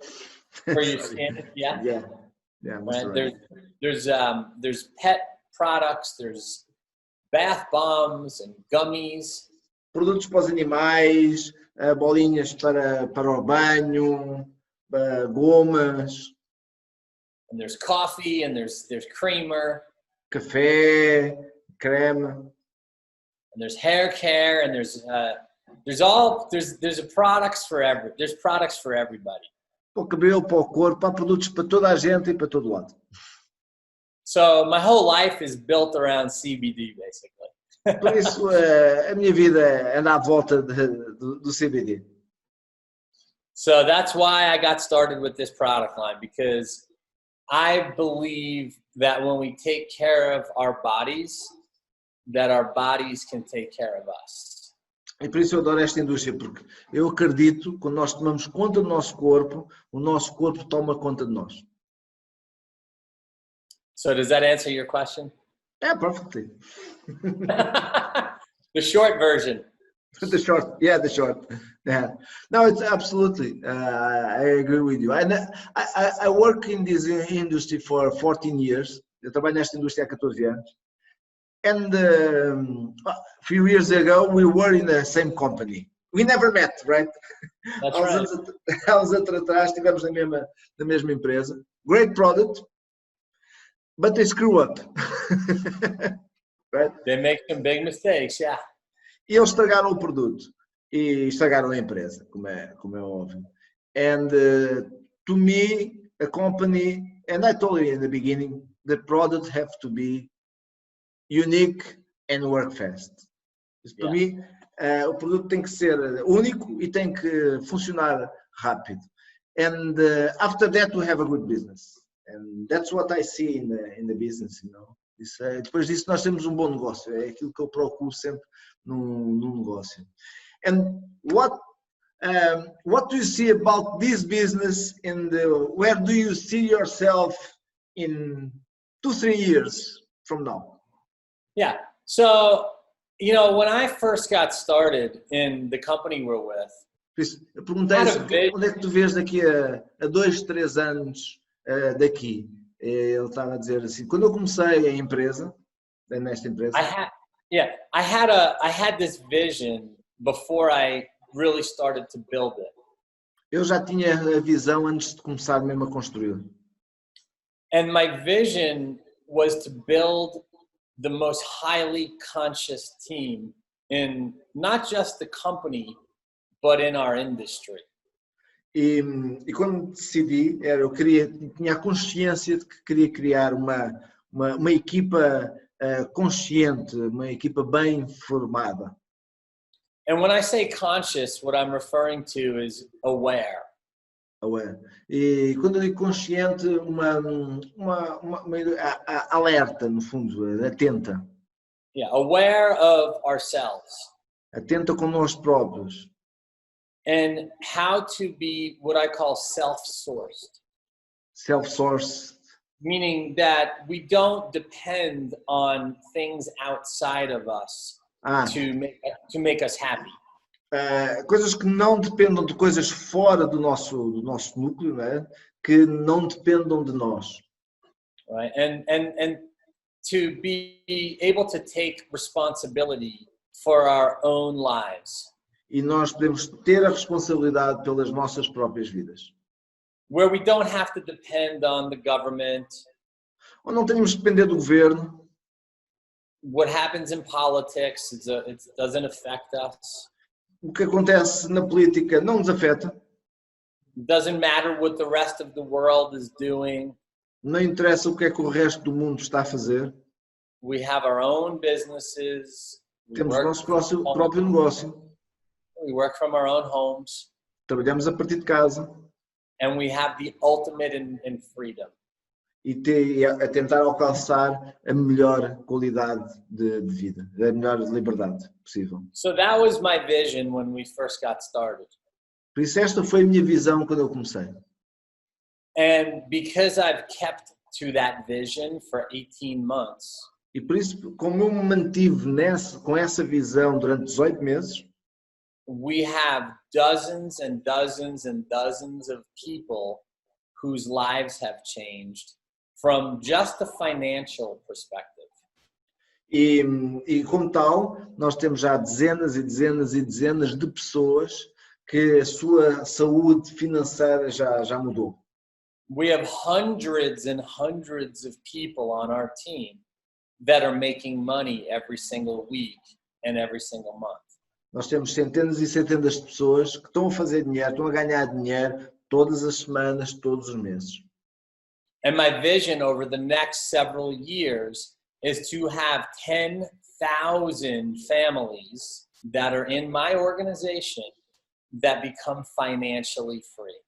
For your skin, yeah. Right. There's pet products, there's bath bombs and gummies. Produtos para os animais, bolinhas para o banho, gomas. And there's coffee and there's creamer. Café, creme. And there's hair care and there's products for everybody. Para o cabelo, para o corpo, há produtos para toda a gente e para todo lado. So my whole life is built around CBD basically. Por isso a minha vida anda à volta do CBD. So that's why I got started with this product line, because I believe that when we take care of our bodies, that our bodies can take care of us. E por isso eu adoro esta indústria, porque eu acredito que quando nós tomamos conta do nosso corpo, o nosso corpo toma conta de nós. So does that answer your question? Yeah, perfectly. The short version. The short. Yeah. No, it's absolutely. I agree with you. And I work in this industry for 14 years. Eu trabalho nesta indústria há 14 anos. And a few years ago, we were in the same company. We never met, right? That's right. Há uns anos atrás estivemos na mesma empresa. Great product, but they screw up. Right? They make some big mistakes, yeah. E eles estragaram o produto e estragaram a empresa, como é óbvio. And to me, a company, and I told you in the beginning, the product have to be unique and work fast. Para mim, o produto tem que ser único e tem que funcionar rápido. And after that, we have a good business. And that's what I see in the business, you know. Depois disso, nós temos um bom negócio. É aquilo que eu procuro sempre num negócio. And what do you see about this business? And where do you see yourself in 2-3 years from now? Yeah. So, you know, when I first got started in the company we're with, eu perguntei onde é que tu vês daqui a 2-3 anos daqui. Ele estava a dizer assim, quando eu comecei a empresa, nesta empresa, I had this vision before I really started to build it. Eu já tinha a visão antes de começar mesmo a construir. And my vision was to build the most highly conscious team in not just the company, but in our industry. E quando decidi, tinha a consciência de que queria criar uma equipa consciente, uma equipa bem formada. And when I say conscious, what I'm referring to is aware. E quando eu digo consciente, alerta, no fundo, atenta. Yeah, aware of ourselves. Atenta com nós próprios. And how to be what I call self-sourced. Self-sourced. Meaning that we don't depend on things outside of us to make us happy. Coisas que não dependam de coisas fora do nosso núcleo, né? Que não dependam de nós. Right? And to be able to take responsibility for our own lives. E nós podemos ter a responsabilidade pelas nossas próprias vidas. Where we don't have to depend on the government. Ou não temos de depender do governo. What happens in politics, it doesn't affect us. O que acontece na política não nos afeta. It doesn't matter what the rest of the world is doing. Não interessa o que é que o resto do mundo está a fazer. We have our own businesses. Temos o nosso próprio negócio. We work from our own homes. Trabalhamos a partir de casa. And we have the ultimate in freedom. E a tentar alcançar a melhor qualidade de vida, a melhor liberdade possível. So that was my vision when we first got started. Por isso esta foi a minha visão quando eu comecei. And because I've kept to that vision for 18 months. E por isso, como eu me mantive com essa visão durante 18 meses, we have dozens and dozens and dozens of people whose lives have changed from just a financial perspective. E como tal, nós temos já dezenas e dezenas e dezenas de pessoas que a sua saúde financeira já mudou. We have hundreds and hundreds of people on our team that are making money every single week and every single month. Nós temos centenas e centenas de pessoas que estão a fazer dinheiro, estão a ganhar dinheiro todas as semanas, todos os meses. And my vision over the next several years is to have 10,000 families that are in my organization that become financially free.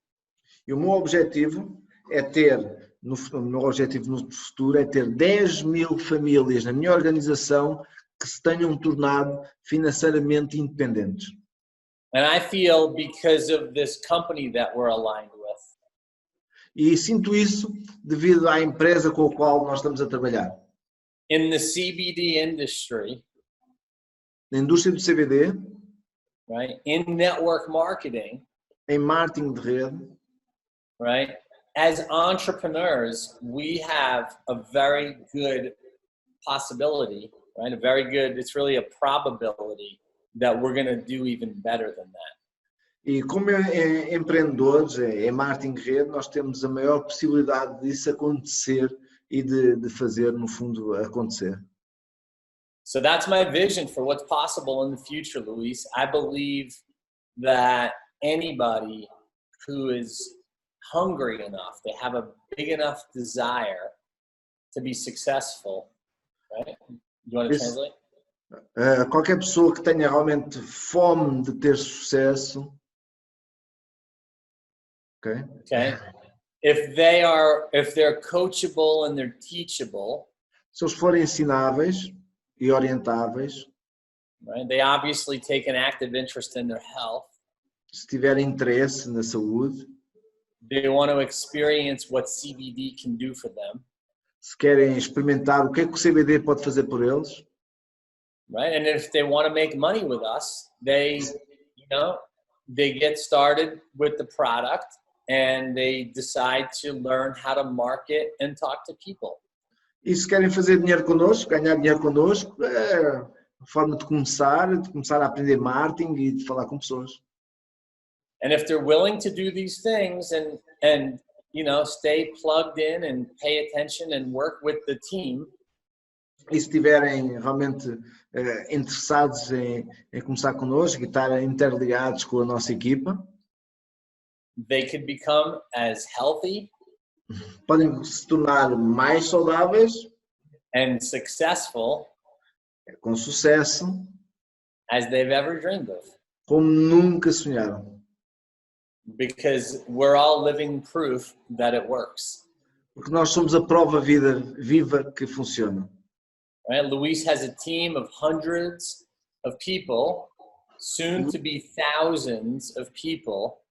E o meu objetivo é ter, o meu objetivo no futuro é ter 10.000 famílias na minha organização que se tenham tornado financeiramente independentes. And I feel because of this company that we're aligned with. E sinto isso devido à empresa com a qual nós estamos a trabalhar. In the CBD industry, Na indústria do CBD, right? In network marketing, em marketing de rede, right? As entrepreneurs, we have a very good possibility, right? It's really a probability that we're going to do even better than that. e como empreendedores em marketing de rede, nós temos a maior possibilidade disso acontecer e de fazer, no fundo, acontecer. So that's my vision for what's possible in the future, Luis. I believe that anybody who is hungry enough, they have a big enough desire to be successful, right? You want to translate? Qualquer pessoa que tenha realmente fome de ter sucesso, okay? If they're coachable and they're teachable, se eles forem ensináveis e orientáveis, right? They obviously take an active interest in their health. Se tiverem interesse na saúde, they want to experience what CBD can do for them. Se querem experimentar o que é que o CBD pode fazer por eles, right? And if they want to make money with us, they get started with the product and they decide to learn how to market and talk to people. E se querem fazer dinheiro connosco, ganhar dinheiro connosco, forma de começar a aprender marketing e de falar com pessoas. And if they're willing to do these things and stay plugged in and pay attention and work with the team. E se estiverem realmente interessados em começar connosco e estar interligados com a nossa equipa, they could become as healthy podem se tornar mais saudáveis and successful com sucesso as they've ever dreamed of. Como nunca sonharam. Because we're all living proof that it works. Porque nós somos a prova viva que funciona. Right? Luis has a team of hundreds of people, soon to be thousands of people.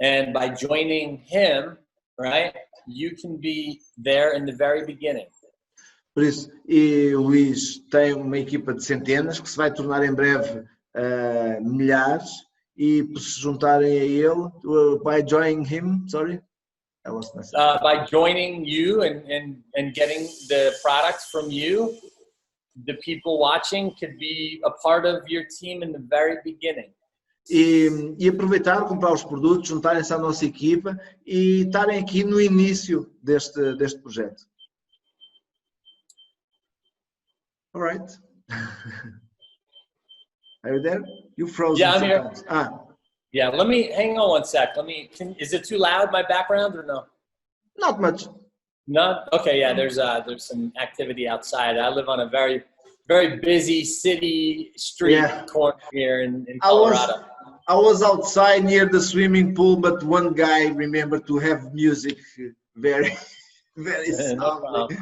And by joining him, right, you can be there in the very beginning. Por isso, e o Luís tem uma equipa de centenas que se vai tornar em breve milhares e por se juntarem a ele, by joining him, by joining you and getting the products from you, the people watching could be a part of your team in the very beginning. E aproveitar, comprar os produtos, juntarem-se à nossa equipa e estarem aqui no início deste projeto. All right. Are you there? You frozen. Yeah, I'm here. Yeah, hang on one sec. Is it too loud, my background, or no? Not much. None? Okay, yeah, there's some activity outside. I live on a very, very busy city street corner here in Colorado. I was outside near the swimming pool, but one guy remembered to have music very, very softly.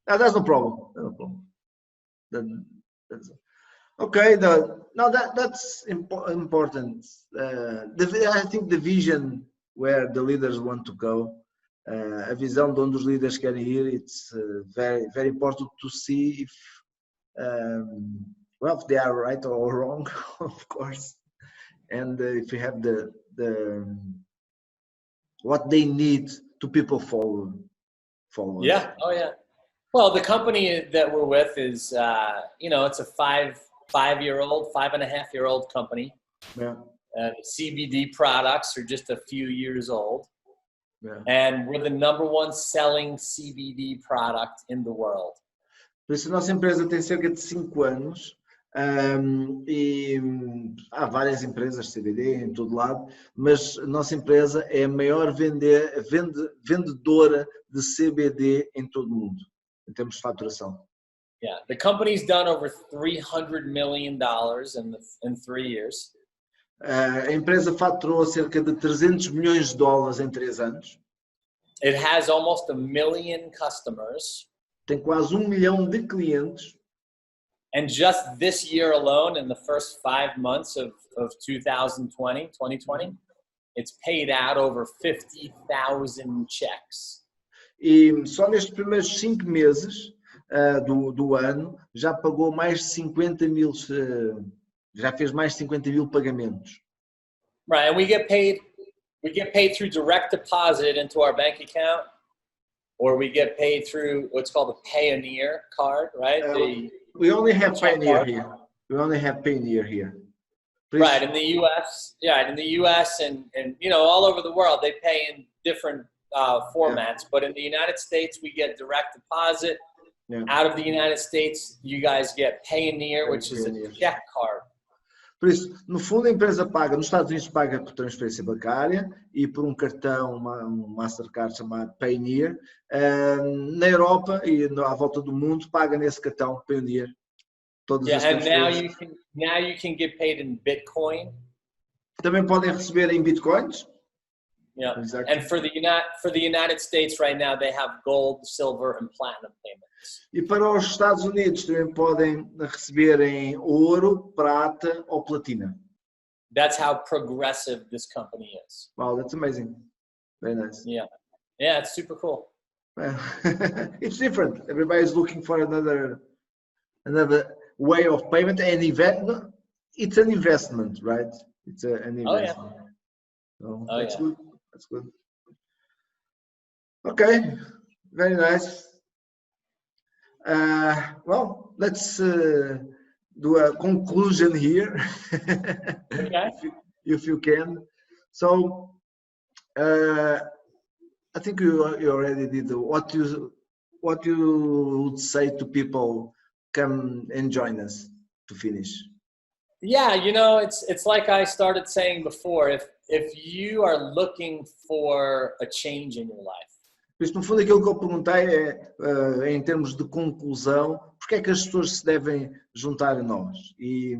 No, that's no problem. Okay, that's important. I think the vision where the leaders want to go, a visão de onde os líderes querem ir, it's very, very important to see if they are right or wrong, of course, and if you have the what they need to people follow. Yeah. Oh yeah. Well, the company that we're with is, it's a 5.5-year-old company. Yeah. CBD products are just a few years old. Yeah. And we're the #1 selling CBD product in the world. Por isso, a nossa empresa tem cerca de 5 anos e há várias empresas de CBD em todo lado, mas a nossa empresa é a maior vendedora de CBD em todo o mundo, em termos de faturação. Yeah, the company's done over $300 million in 3 years. A empresa faturou cerca de $300 milhões em 3 anos. It has almost 1 million customers. Tem quase 1 milhão de clientes. And just this year alone, in the first 5 months of 2020, it's paid out over 50,000 checks. E só nestes primeiros 5 meses do ano já pagou mais de 50 mil, já fez mais de 50 mil pagamentos. Right, and we get paid through direct deposit into our bank account, or we get paid through what's called a Payoneer card, right? We only have Payoneer here. We only have Payoneer here. Please. Right, in the U.S., and all over the world, they pay in different formats. But in the United States, we get direct deposit. Yeah. Out of the United States, you guys get Payoneer, which is a check card. Por isso, no fundo, a empresa paga, nos Estados Unidos paga por transferência bancária e por um cartão, um Mastercard chamado Payoneer. Na Europa e à volta do mundo paga nesse cartão Payoneer. And now you can get paid in Bitcoin. Também podem receber em Bitcoins. Yeah, exactly. And for the United States right now, they have gold, silver, and platinum payments. E para os Estados Unidos também podem receber em ouro, prata ou platina. That's how progressive this company is. Wow, that's amazing. Very nice. Yeah, it's super cool. It's different. Everybody's looking for another way of payment and it's an investment, right? It's an investment. So that's good. That's good. Okay, very nice. Well, let's do a conclusion here, Okay. if you can. So, I think you already did what you would say to people. Come and join us to finish. Yeah, you know, it's like I started saying before. If you are looking for a change in your life. Por isso, no fundo, aquilo que eu perguntei é, em termos de conclusão, porque é que as pessoas se devem juntar a nós? E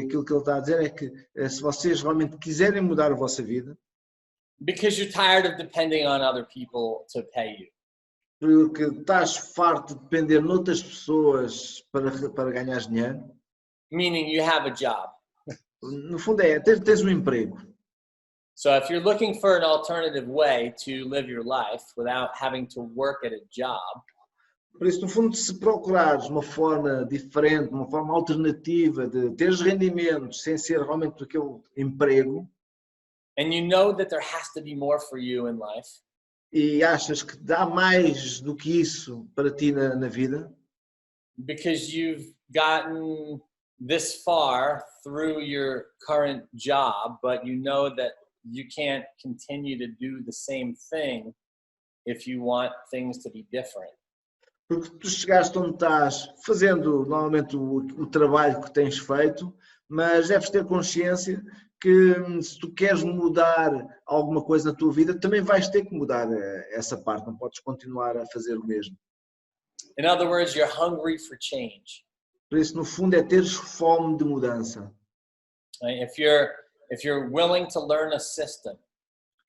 aquilo que ele está a dizer é que se vocês realmente quiserem mudar a vossa vida, Because you're tired of depending on other people to pay you. porque estás farto de depender de outras pessoas para ganhar dinheiro, Meaning you have a job. no fundo é, tens um emprego. So if you're looking for an alternative way to live your life without having to work at a job, Por isso, no fundo, se procurares uma forma diferente, uma forma alternativa de teres rendimentos sem ser realmente aquele emprego, and you know that there has to be more for you in life, e achas que dá mais do que isso para ti na vida, because you've gotten this far through your current job, but you know that you can't continue to do the same thing if you want things to be different. porque tu chegaste onde estás fazendo normalmente o trabalho que tens feito, mas deves ter consciência que se tu queres mudar alguma coisa na tua vida, também vais ter que mudar essa parte, não podes continuar a fazer o mesmo. In other words, you're hungry for change. Por isso, no fundo, é teres fome de mudança. Right? If you're willing to learn a system,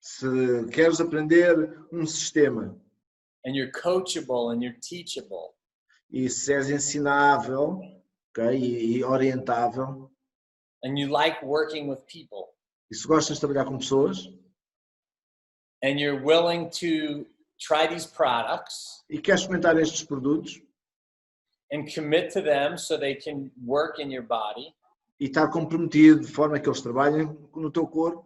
Se queres aprender um sistema and you're coachable and you're teachable, e se és ensinável, okay, e orientável, and you like working with people, e se gostas de trabalhar com pessoas, and you're willing to try these products e queres experimentar estes produtos, and commit to them so they can work in your body, e estar comprometido de forma que eles trabalhem no teu corpo,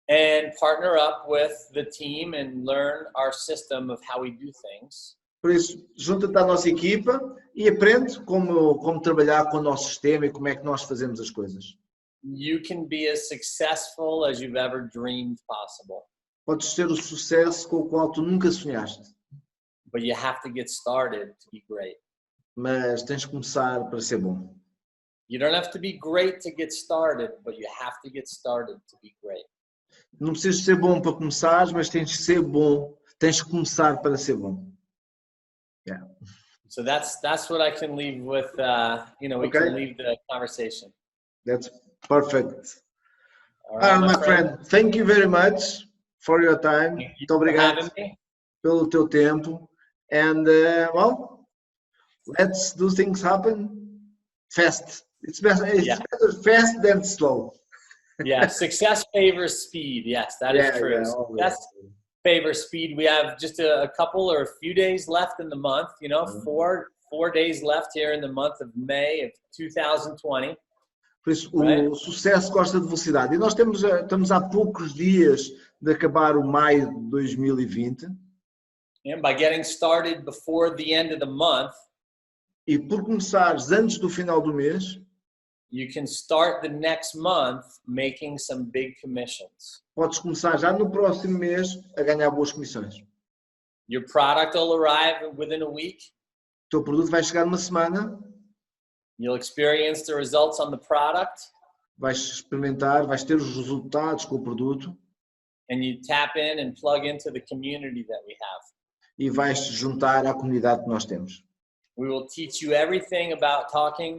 and partner up with the team and learn our system of how we do things, por isso, junta-te à nossa equipa e aprende como trabalhar com o nosso sistema e como é que nós fazemos as coisas. you can be as successful as you've ever dreamed possible. Podes ter o sucesso com o qual tu nunca sonhaste, But you have to get started to be great. mas tens de começar para ser bom. You don't have to be great to get started, but you have to get started to be great. Não precisas ser bom para começar, mas tens de ser bom, tens de começar para ser bom. Yeah. So that's what I can leave with. We can leave the conversation. That's perfect. All right, My friend, thank you very much for your time. Thank you Muito obrigado for having me. pelo teu tempo. And well, let's do things happen fast. It's better fast than slow. Yeah, success favors speed. Yes, that is true. Yeah, Success favors speed. We have just a couple or a few days left in the month. You know, four days left here in the month of May of 2020. Por isso, o sucesso gosta de velocidade. E nós estamos há poucos dias de acabar o maio de 2020. And by getting started before the end of the month, e por começares antes do final do mês, you can start the next month making some big commissions. Podes começar já no próximo mês a ganhar boas comissões. Your product will arrive within a week. O teu produto vai chegar numa semana. You'll experience the results on the product. Vais experimentar, vais ter os resultados com o produto. And you tap in and plug into the community that we have. E vais te juntar à comunidade que nós temos. We will teach you everything about talking,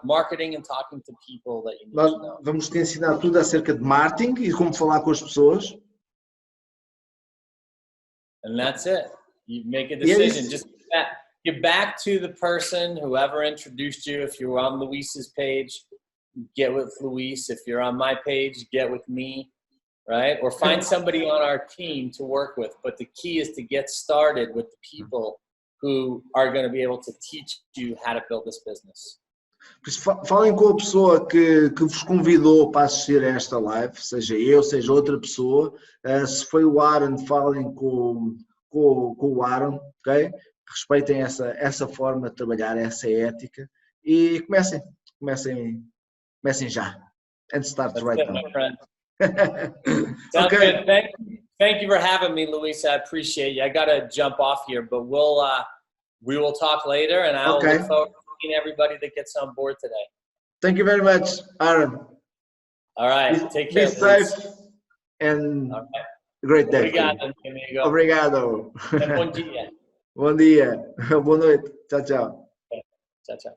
marketing and talking to people that you need to know. Vamos te ensinar tudo acerca de marketing e como falar com as pessoas. And that's it. You make a decision. Yes. Just get back to the person, whoever introduced you. If you're on Luis's page, get with Luis. If you're on my page, get with me, right? Or find somebody on our team to work with. But the key is to get started with the people who are going to be able to teach you how to build this business. Falem com a pessoa que vos convidou para assistir a esta live, seja eu, seja outra pessoa. Se foi o Aaron, falem com o Aaron, ok? respeitem essa forma de trabalhar, essa ética e comecem já. And start That's right it, now. my friend. Sounds Okay. good. Thank you for having me, Luis. I appreciate you. I gotta jump off here, but we will talk later, and I'll look forward to seeing everybody that gets on board today. Thank you very much, Aaron. All right, take Be care. safe Luis. and All right. great day. Obrigado, amigo. Obrigado. Bom dia. Bom dia. Boa noite. Tchau, tchau. Tchau, tchau.